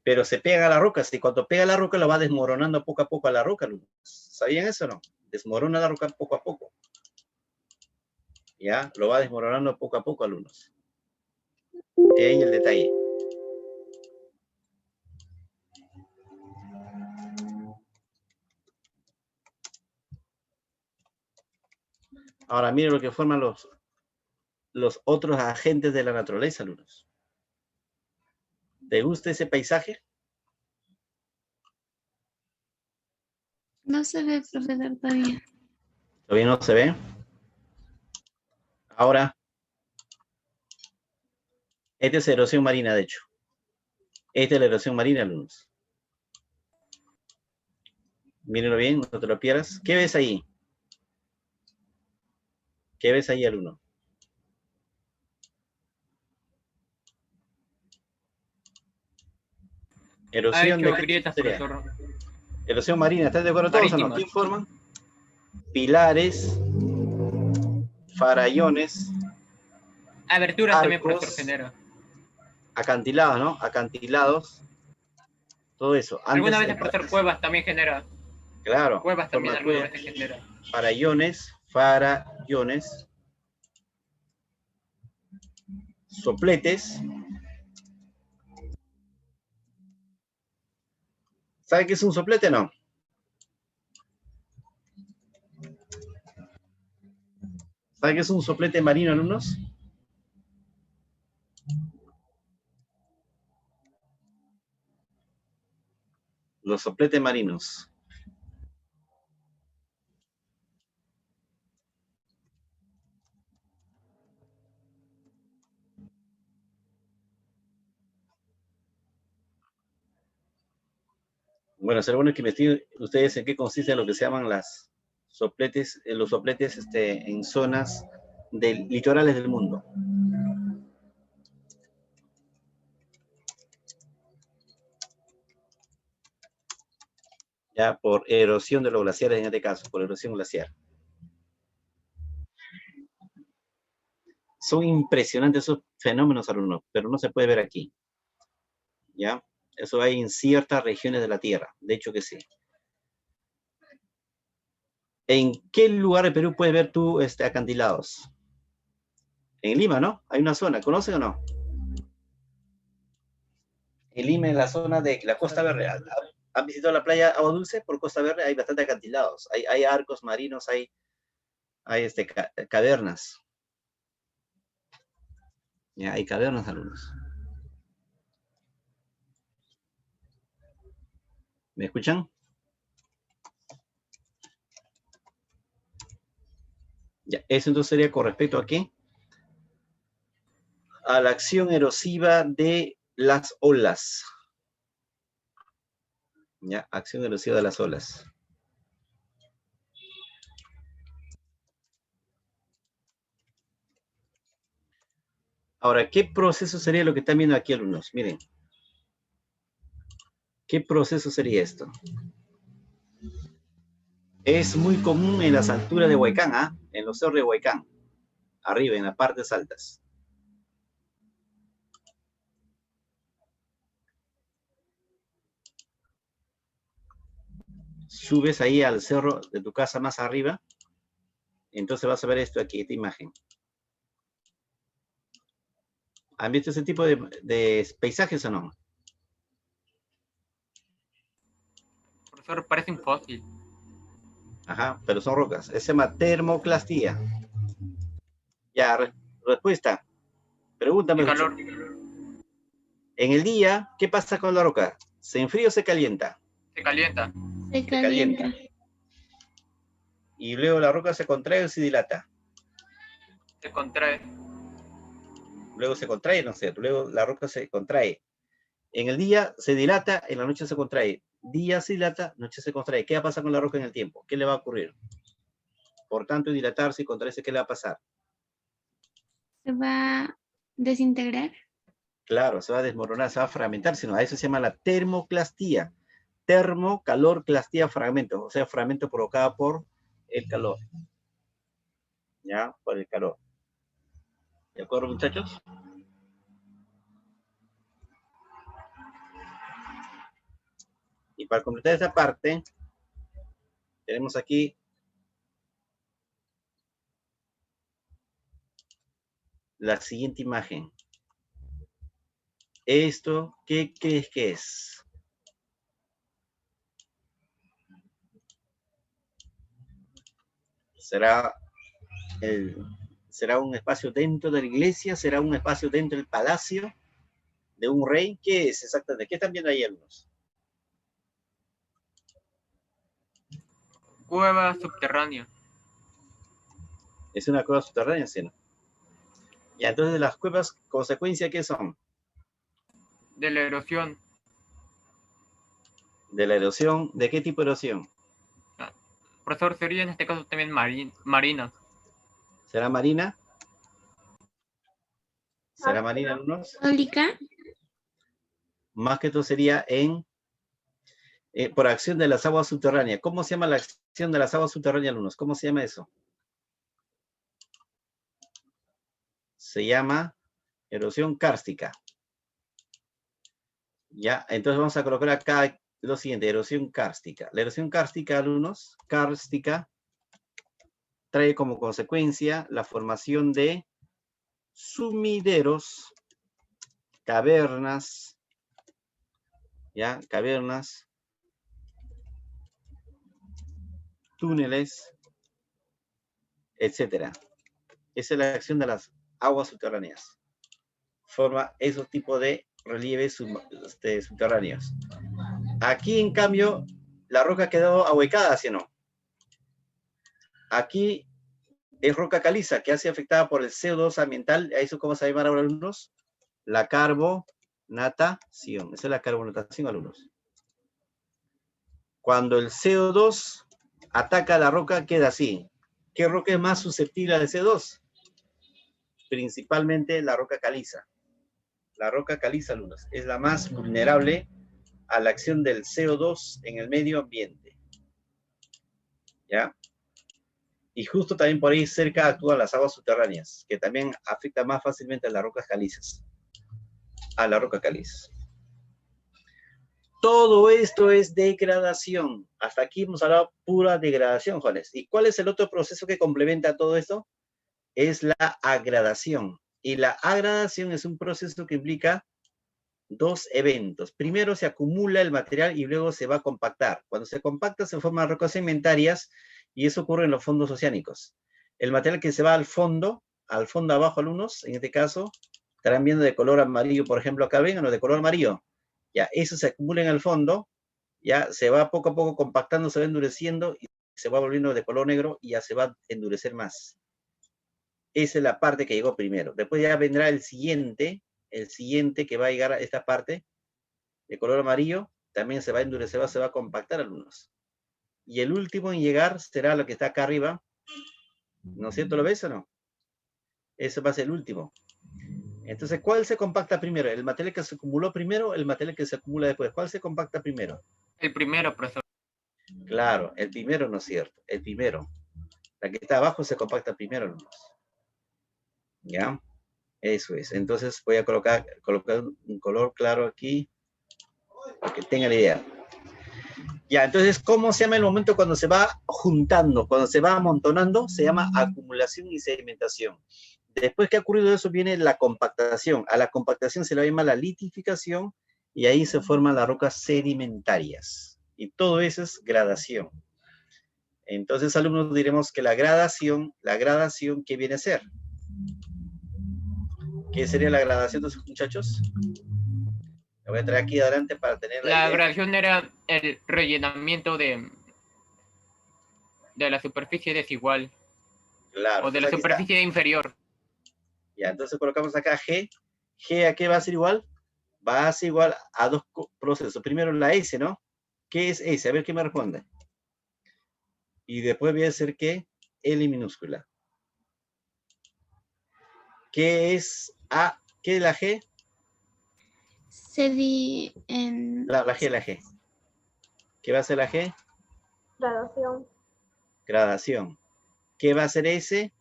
Pero se pega a la roca. Si cuando pega a la roca, lo va desmoronando poco a poco a la roca. ¿Sabían eso o no? Desmorona la roca poco a poco. ¿Ya? Lo va desmoronando poco a poco, alumnos. Ahí el detalle. Ahora miren lo que forman los otros agentes de la naturaleza, alumnos. ¿Te gusta ese paisaje? No se ve, profesor, todavía. ¿Todavía no se ve? Ahora, esta es erosión marina, de hecho. Esta es la erosión marina, alumnos. Mírenlo bien, no te lo pierdas. ¿Qué ves ahí? ¿Qué ves ahí, alumno? Erosión de qué grietas, sería? profesor. Erosión marina, ¿están de acuerdo todos o no? ¿Qué forman? Pilares, farallones, Aberturas arcos, también, profesor, genera. acantilados, ¿no? Acantilados, todo eso. Algunas veces, profesor, cuevas también genera. Claro. Cuevas también Forma algunas veces genera. farallones, sopletes. ¿Sabe qué es un soplete o no? ¿Sabe qué es un soplete marino, alumnos? Los sopletes marinos. Bueno, será bueno que investiguen ustedes en qué consiste lo que se llaman los sopletes en zonas litorales del mundo. Ya, por erosión de los glaciares en este caso, por erosión glaciar. Son impresionantes esos fenómenos, alumnos, pero no se puede ver aquí. ¿Ya? Eso hay en ciertas regiones de la Tierra, de hecho que sí. ¿En qué lugar de Perú puedes ver tú acantilados? En Lima, ¿no? Hay una zona, ¿conocen o no? En Lima, en la zona de la Costa Verde. ¿Han visitado la playa Agua Dulce por Costa Verde? Hay bastante acantilados. Hay arcos marinos, hay cavernas. Ya, hay cavernas, alumnos. ¿Me escuchan? Ya, eso entonces sería con respecto a qué? A la acción erosiva de las olas. Ya, acción erosiva de las olas. Ahora, ¿qué proceso sería lo que están viendo aquí, alumnos? Miren. ¿Qué proceso sería esto? Es muy común en las alturas de Huaycán, ¿ah? En los cerros de Huaycán. Arriba, en las partes altas. Subes ahí al cerro de tu casa más arriba. Entonces vas a ver esto aquí, esta imagen. ¿Han visto ese tipo de paisajes o no? Profesor, parece un fósil. Ajá, pero son rocas. Se llama termoclastía. Ya, respuesta. Pregúntame. El calor. En el día, ¿qué pasa con la roca? ¿Se enfría o se calienta? Se calienta. Se calienta. Y luego la roca se contrae o se dilata. Se contrae. Luego se contrae, no sé, luego la roca se contrae. En el día se dilata, en la noche se contrae. Día se dilata, noche se contrae. ¿Qué va a pasar con la roca en el tiempo? ¿Qué le va a ocurrir? Por tanto, dilatarse y contraerse, ¿qué le va a pasar? Se va a desintegrar. Claro, se va a desmoronar, se va a fragmentar, sino a eso se llama la termoclastía. Termo, calor, clastía, fragmento. O sea, fragmento provocado por el calor. ¿Ya? Por el calor. ¿De acuerdo, muchachos? Y para completar esta parte, tenemos aquí la siguiente imagen. ¿Esto qué crees que es? ¿Será un espacio dentro de la iglesia? ¿Será un espacio dentro del palacio de un rey? ¿Qué es exactamente? ¿Qué están viendo ahí, algunos? Cueva subterránea. Es una cueva subterránea, ¿sí? Y entonces las cuevas, ¿consecuencia qué son? De la erosión. De la erosión. ¿De qué tipo de erosión? Profesor, sería en este caso también marina. ¿Será marina? ¿Será marina, alumnos? Eólica. Más que todo sería por acción de las aguas subterráneas. ¿Cómo se llama la acción de las aguas subterráneas, alumnos? ¿Cómo se llama eso? Se llama erosión kárstica. Ya, entonces vamos a colocar acá lo siguiente, erosión kárstica. La erosión kárstica, alumnos, kárstica, trae como consecuencia la formación de sumideros, cavernas, ¿ya? Cavernas, túneles, etcétera. Esa es la acción de las aguas subterráneas. Forma esos tipos de relieves subterráneos. Aquí, en cambio, la roca quedó ahuecada, ¿sí o no? Aquí es roca caliza, que ha sido afectada por el CO2 ambiental. ¿A eso cómo se llama ahora, alumnos? La carbonatación. Esa es la carbonatación, alumnos. Cuando el CO2 ataca a la roca, queda así. ¿Qué roca es más susceptible al CO2? Principalmente la roca caliza. La roca caliza, alumnos, es la más vulnerable a la acción del CO2 en el medio ambiente. ¿ya? Y justo también por ahí cerca actúan las aguas subterráneas, que también afectan más fácilmente a las rocas calizas. A la roca caliza. Todo esto es degradación. Hasta aquí hemos hablado pura degradación, Juanes. ¿Y cuál es el otro proceso que complementa todo esto? Es la agradación. Y la agradación es un proceso que implica dos eventos. Primero se acumula el material y luego se va a compactar. Cuando se compacta se forman rocas sedimentarias y eso ocurre en los fondos oceánicos. El material que se va al fondo abajo, alumnos, en este caso, estarán viendo de color amarillo, por ejemplo, acá ven, o de color amarillo. Ya, eso se acumula en el fondo, ya se va poco a poco compactando, se va endureciendo y se va volviendo de color negro y ya se va a endurecer más. Esa es la parte que llegó primero. Después ya vendrá el siguiente que va a llegar a esta parte de color amarillo, también se va a endurecer, se va a compactar, alumnos. Y el último en llegar será lo que está acá arriba. ¿No es cierto? ¿Lo ves o no? Ese va a ser el último. Entonces, ¿cuál se compacta primero? ¿El material que se acumuló primero o el material que se acumula después? ¿Cuál se compacta primero? El primero, profesor. Claro, el primero no es cierto. El primero. La que está abajo se compacta primero, alumnos. ¿Ya? Eso es. Entonces voy a colocar un color claro aquí para que tengan la idea. Ya, entonces, ¿cómo se llama el momento cuando se va juntando, cuando se va amontonando? Se llama acumulación y sedimentación. Después que ha ocurrido eso, viene la compactación. A la compactación se le llama la litificación y ahí se forman las rocas sedimentarias. Y todo eso es gradación. Entonces, alumnos, diremos que la gradación, ¿qué viene a ser? ¿Qué sería la gradación de esos muchachos? La voy a traer aquí adelante para tener la gradación era el rellenamiento de la superficie desigual. Claro. O de la superficie inferior. Ya, entonces colocamos acá G. ¿G a qué va a ser igual? Va a ser igual a dos procesos. Primero la S, ¿no? ¿Qué es S? A ver qué me responde. Y después voy a hacer ¿qué? L minúscula. ¿Qué es A? ¿Qué es la G? La G. ¿Qué va a ser la G? Gradación. Gradación. ¿Qué va a ser S?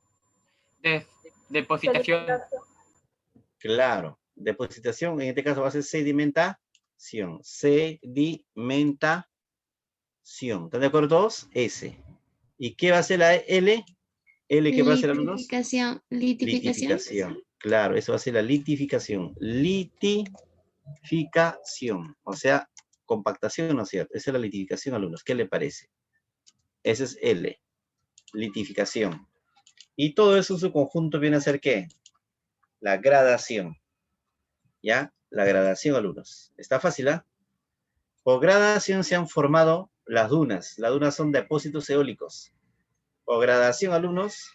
Depositación. Claro. Depositación, en este caso va a ser sedimentación. Sedimentación. ¿Están de acuerdo todos? S. ¿Y qué va a ser la L? L, ¿qué va a ser, alumnos? Litificación. Claro, eso va a ser la litificación. Litificación. O sea, compactación, ¿no es cierto? Esa es la litificación, alumnos. ¿Qué le parece? Ese es L. Litificación. Y todo eso en su conjunto viene a ser ¿qué? La gradación. ¿Ya? La gradación, alumnos. Está fácil, ¿ah? Por gradación se han formado las dunas. Las dunas son depósitos eólicos. Por gradación, alumnos,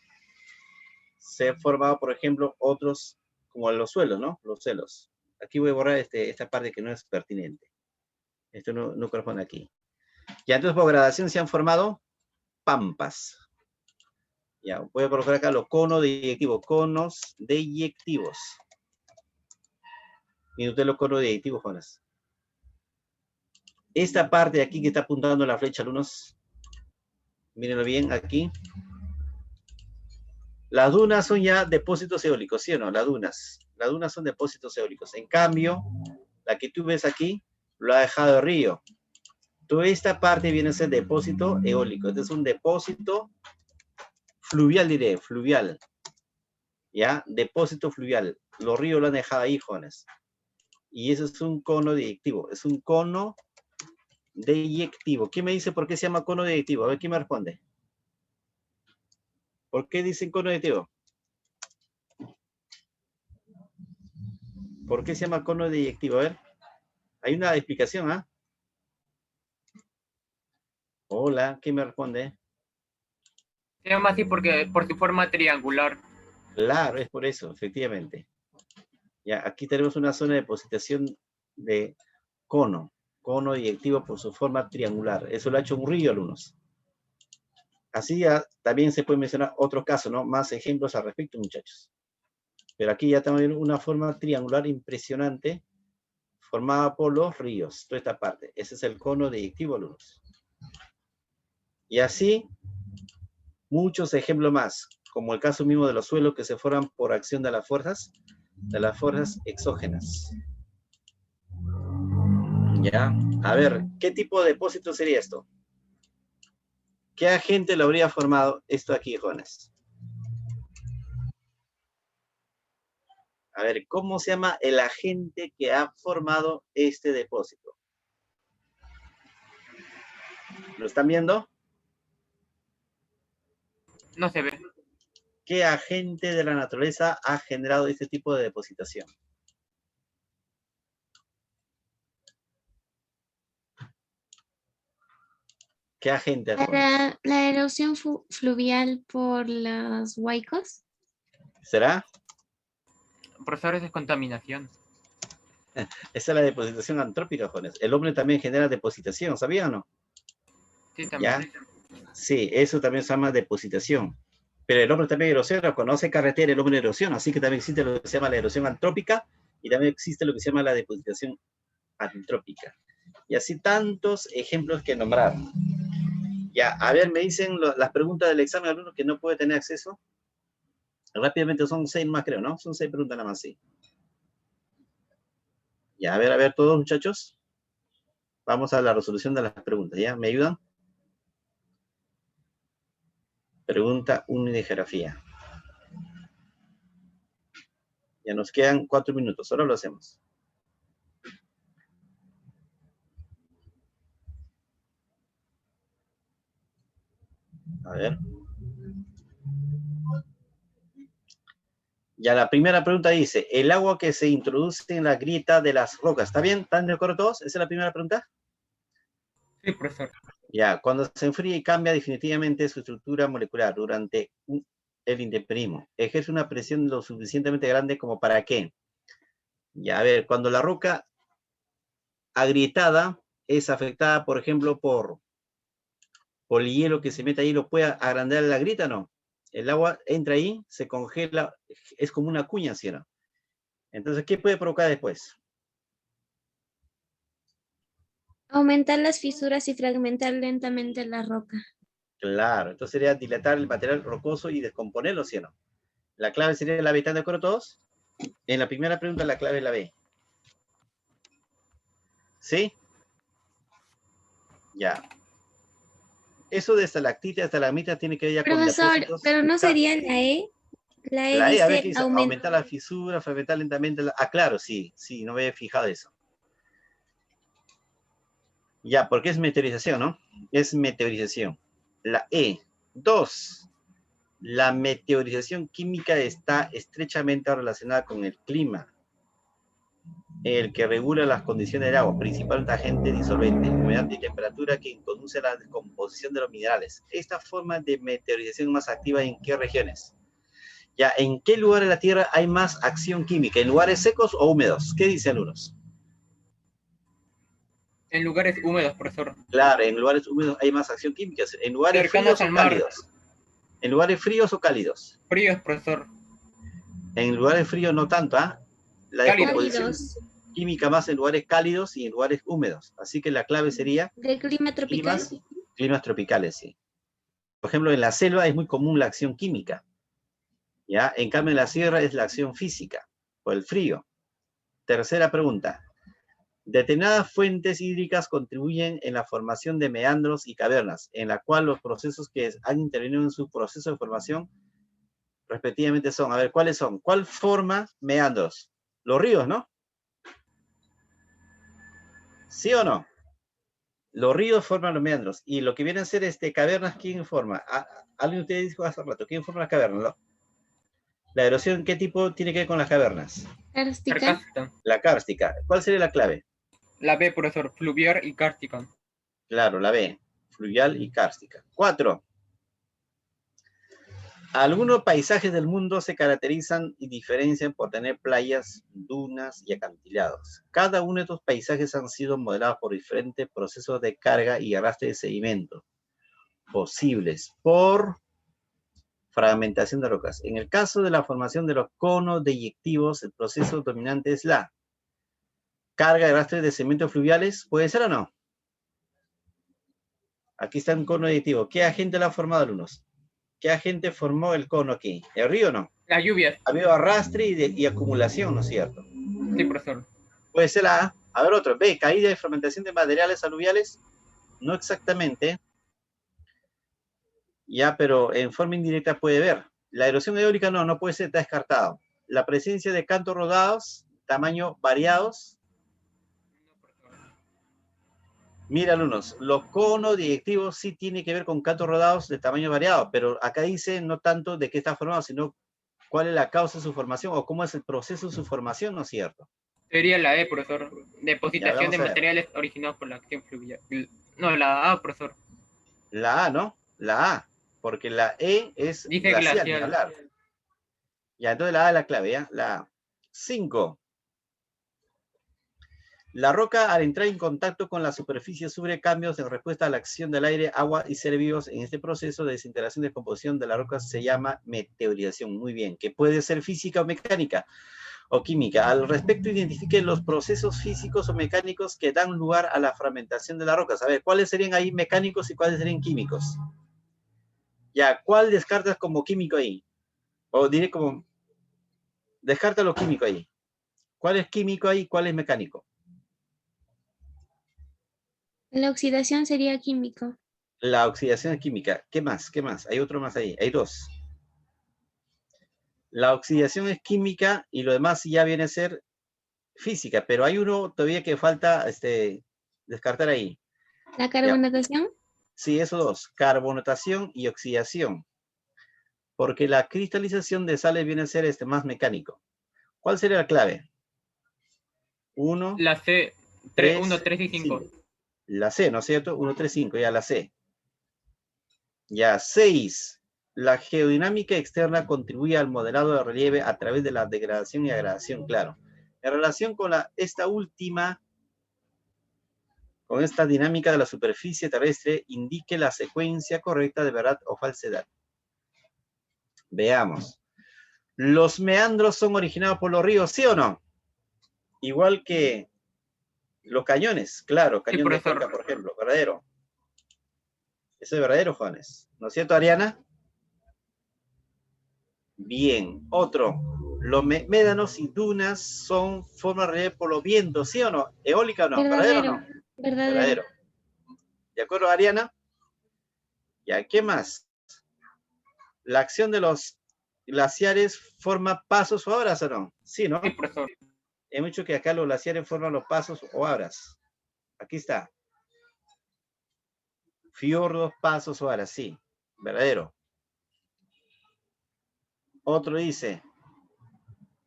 se han formado, por ejemplo, otros como los suelos, ¿no? Los suelos. Aquí voy a borrar esta parte que no es pertinente. Esto no corresponde aquí. Ya, entonces por gradación se han formado pampas. Ya, voy a colocar acá los conos deyectivos. Conos deyectivos. Miren ustedes los conos deyectivos, Jonas. Esta parte de aquí que está apuntando la flecha, alumnos, mírenlo bien aquí. Las dunas son ya depósitos eólicos, ¿sí o no? Las dunas son depósitos eólicos. En cambio, la que tú ves aquí, lo ha dejado el río. Toda esta parte viene a ser depósito eólico. Este es un depósito fluvial, diré, fluvial. ¿Ya? Depósito fluvial. Los ríos lo han dejado ahí, jóvenes. Y eso es un cono deyectivo. Es un cono deyectivo. ¿Qué me dice por qué se llama cono deyectivo? A ver, ¿quién me responde? ¿Por qué dicen cono deyectivo? ¿Por qué se llama cono deyectivo? A ver. Hay una explicación, ¿ah? Hola, ¿quién me responde? Se llama así porque por su forma triangular. Claro, es por eso, efectivamente. Ya, aquí tenemos una zona de depositación de cono deyectivo por su forma triangular. Eso lo ha hecho un río, alumnos. Así ya, también se puede mencionar otro caso, ¿no? Más ejemplos al respecto, muchachos. Pero aquí ya también una forma triangular impresionante formada por los ríos, toda esta parte. Ese es el cono deyectivo, alumnos. Y así Muchos ejemplos más, como el caso mismo de los suelos que se forman por acción de las fuerzas exógenas. Ya, a ver, ¿qué tipo de depósito sería esto? ¿Qué agente lo habría formado esto aquí, jóvenes? A ver, ¿cómo se llama el agente que ha formado este depósito? ¿Lo están viendo? No se ve. ¿Qué agente de la naturaleza ha generado este tipo de depositación? ¿Qué agente? La erosión fluvial por los huaicos. ¿Será? Profesor, es contaminación. Esa es la depositación antrópica, jóvenes. El hombre también genera depositación, ¿sabían o no? Sí, también. ¿Ya? Sí, eso también se llama depositación. Pero el hombre también erosiona, cuando hace carretera el hombre erosiona, así que también existe lo que se llama la erosión antrópica y también existe lo que se llama la depositación antrópica. Y así tantos ejemplos que nombrar. Ya, a ver, me dicen las preguntas del examen de alumnos que no puede tener acceso. Rápidamente son 6 más, creo, ¿no? Son 6 preguntas nada más, sí. Ya, a ver, todos muchachos. Vamos a la resolución de las preguntas, ¿ya? ¿Me ayudan? Pregunta 1 de geografía. Ya nos quedan 4 minutos, ahora lo hacemos. A ver. Ya la primera pregunta dice, el agua que se introduce en la grieta de las rocas, ¿está bien? ¿Están de acuerdo todos? ¿Esa es la primera pregunta? Sí, profesor. Ya, cuando se enfría y cambia definitivamente su estructura molecular durante el intemperismo, ejerce una presión lo suficientemente grande como para qué. Ya, a ver, cuando la roca agrietada es afectada, por ejemplo, por el hielo que se mete ahí, ¿lo puede agrandar la grieta? No. El agua entra ahí, se congela, es como una cuña, ¿sí o no? Entonces, ¿qué puede provocar después? Aumentar las fisuras y fragmentar lentamente la roca. Claro, entonces sería dilatar el material rocoso y descomponerlo, ¿sí o no? La clave sería la B, ¿están de acuerdo todos? En la primera pregunta la clave es la B. ¿Sí? Ya. Eso de estalactita a estalagmita tiene que ver ya con Profesor, depósitos. pero no sería la E. La E La E, a ver dice qué dice, aumentar la fisura, fragmentar lentamente. Ah, claro, sí, no me había fijado eso. Ya, porque es meteorización, ¿no? Es meteorización. La E. 2. La meteorización química está estrechamente relacionada con el clima, el que regula las condiciones del agua, principal agente disolvente, humedad y temperatura que conduce a la descomposición de los minerales. Esta forma de meteorización más activa ¿en qué regiones? Ya, ¿en qué lugar de la Tierra hay más acción química? ¿En lugares secos o húmedos? ¿Qué dicen algunos? En lugares húmedos, profesor. Claro, en lugares húmedos hay más acción química. ¿En lugares Cercanos fríos o al mar. cálidos? ¿En lugares fríos o cálidos? Fríos, profesor. En lugares fríos no tanto, ¿ah? La descomposición química más en lugares cálidos y en lugares húmedos. Así que la clave sería... ¿De clima tropical? Climas tropicales, sí. Por ejemplo, en la selva es muy común la acción química. ¿Ya? En cambio, en la sierra es la acción física, por el frío. Tercera pregunta. Determinadas fuentes hídricas contribuyen en la formación de meandros y cavernas, en la cual los procesos que han intervenido en su proceso de formación respectivamente son, a ver, ¿cuáles son? ¿Cuál forma meandros? Los ríos, ¿no? ¿Sí o no? Los ríos forman los meandros. Y lo que vienen a ser cavernas, ¿quién forma? Alguien de ustedes dijo hace rato, ¿quién forma las cavernas? ¿No? ¿La erosión qué tipo tiene que ver con las cavernas? Cárstica. La cárstica. ¿Cuál sería la clave? La B, profesor, fluvial y cárstica. Claro, la B, fluvial y cárstica. 4. Algunos paisajes del mundo se caracterizan y diferencian por tener playas, dunas y acantilados. Cada uno de estos paisajes han sido modelados por diferentes procesos de carga y arrastre de sedimentos posibles por fragmentación de rocas. En el caso de la formación de los conos deyectivos, el proceso dominante es la carga y arrastre de sedimentos fluviales. ¿Puede ser o no? Aquí está un cono deyectivo. ¿Qué agente lo ha formado, alumnos? ¿Qué agente formó el cono aquí? ¿El río o no? Las lluvias. Ha habido arrastre y acumulación, ¿no es cierto? Sí, profesor. Puede ser la A. A ver otro. B, caída y fermentación de materiales aluviales. No exactamente. Ya, pero en forma indirecta puede ver. La erosión eólica no puede ser, está descartado. La presencia de cantos rodados, tamaño variados. Mira, alumnos, los conos directivos sí tienen que ver con cantos rodados de tamaño variado, pero acá dice no tanto de qué está formado, sino cuál es la causa de su formación o cómo es el proceso de su formación, ¿no es cierto? Sería la E, profesor. Depositación vamos de a ver. materiales originados por la acción fluvial. No, la A, profesor. La A, ¿no? La A, porque la E es Dice glacial, ni glacial. hablar. Ya, entonces la A es la clave, ¿ya? La A. 5. La roca, al entrar en contacto con la superficie, sufre cambios en respuesta a la acción del aire, agua y seres vivos. En este proceso de desintegración y descomposición de la roca se llama meteorización. Muy bien, que puede ser física o mecánica o química. Al respecto, identifique los procesos físicos o mecánicos que dan lugar a la fragmentación de la roca. A ver, ¿cuáles serían ahí mecánicos y cuáles serían químicos? Ya, ¿cuál descartas como químico ahí? O diré como, descarta lo químico ahí. ¿Cuál es químico ahí y cuál es mecánico? La oxidación sería químico. La oxidación es química. ¿Qué más? ¿Qué más? Hay otro más ahí. Hay dos. La oxidación es química y lo demás ya viene a ser física, pero hay uno todavía que falta descartar ahí. La carbonatación. Sí, esos dos. Carbonatación y oxidación. Porque la cristalización de sales viene a ser más mecánico. ¿Cuál sería la clave? 1, La C. 1, 3 y 5. La C, ¿no es cierto? 1, 3, 5, ya la C. Ya, 6. La geodinámica externa contribuye al modelado de relieve a través de la degradación y agradación, claro. En relación con esta última, con esta dinámica de la superficie terrestre, indique la secuencia correcta de verdad o falsedad. Veamos. ¿Los meandros son originados por los ríos, sí o no? Igual que los cañones, claro, cañón de Cuenca, por ejemplo, verdadero. Eso es verdadero, Juanes. ¿No es cierto, Ariana? Bien. Otro. Los médanos y dunas son formas de relieve por los vientos, ¿sí o no? ¿Eólica o no? ¿Verdadero o no? Verdadero. ¿De acuerdo, Ariana? Ya, ¿qué más? La acción de los glaciares forma pasos o abras, ¿o no? Sí, ¿no? Sí, profesor. He dicho que acá los glaciares forman los pasos o abras. Aquí está. Fiordos, pasos o abras, sí. Verdadero. Otro dice,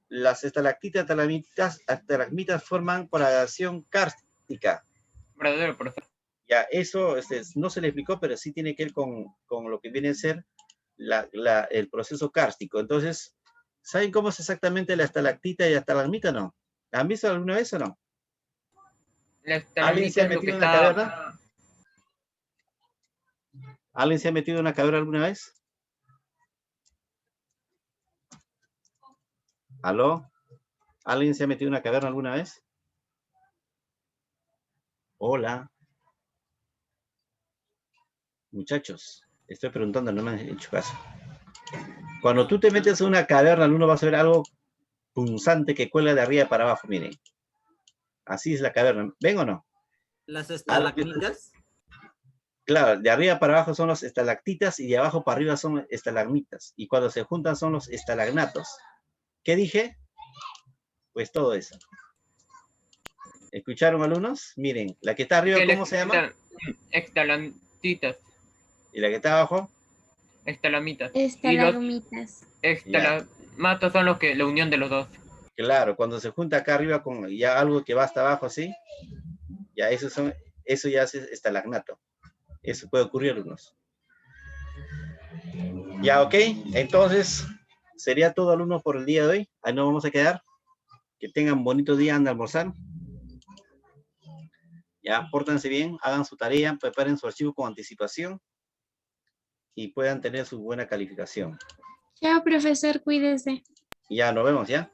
las estalactitas, estalagmitas forman por acción kárstica. Verdadero, profesor. Ya, eso no se le explicó, pero sí tiene que ver con lo que viene a ser el proceso kárstico. Entonces, ¿saben cómo es exactamente la estalactita y la estalagmita, no? ¿La han visto alguna vez o no? ¿Alguien se ha metido en una caverna? ¿Alguien se ha metido en una caverna alguna vez? ¿Aló? ¿Alguien se ha metido en una caverna alguna vez? Hola. Muchachos, estoy preguntando, no me han hecho caso. Cuando tú te metes en una caverna, uno va a ver algo punzante que cuelga de arriba para abajo, miren. Así es la caverna. ¿Ven o no? ¿Las estalagmitas? Claro, de arriba para abajo son los estalactitas y de abajo para arriba son estalagmitas. Y cuando se juntan son los estalagnatos. ¿Qué dije? Pues todo eso. ¿Escucharon, alumnos? Miren, la que está arriba, ¿cómo se llama? Estalactitas. ¿Y la que está abajo? Estalamitas. Estalagmitas. Estalagmatos son la unión de los dos. Claro, cuando se junta acá arriba con ya algo que va hasta abajo así, ya eso ya es estalagnato. Eso puede ocurrir, alumnos. Ya, ok. Entonces, sería todo, alumnos, por el día de hoy. Ahí nos vamos a quedar. Que tengan bonito día, anda a almorzar. Ya, pórtense bien, hagan su tarea, preparen su archivo con anticipación y puedan tener su buena calificación. Chao, profesor, cuídese. Ya, nos vemos, ¿ya?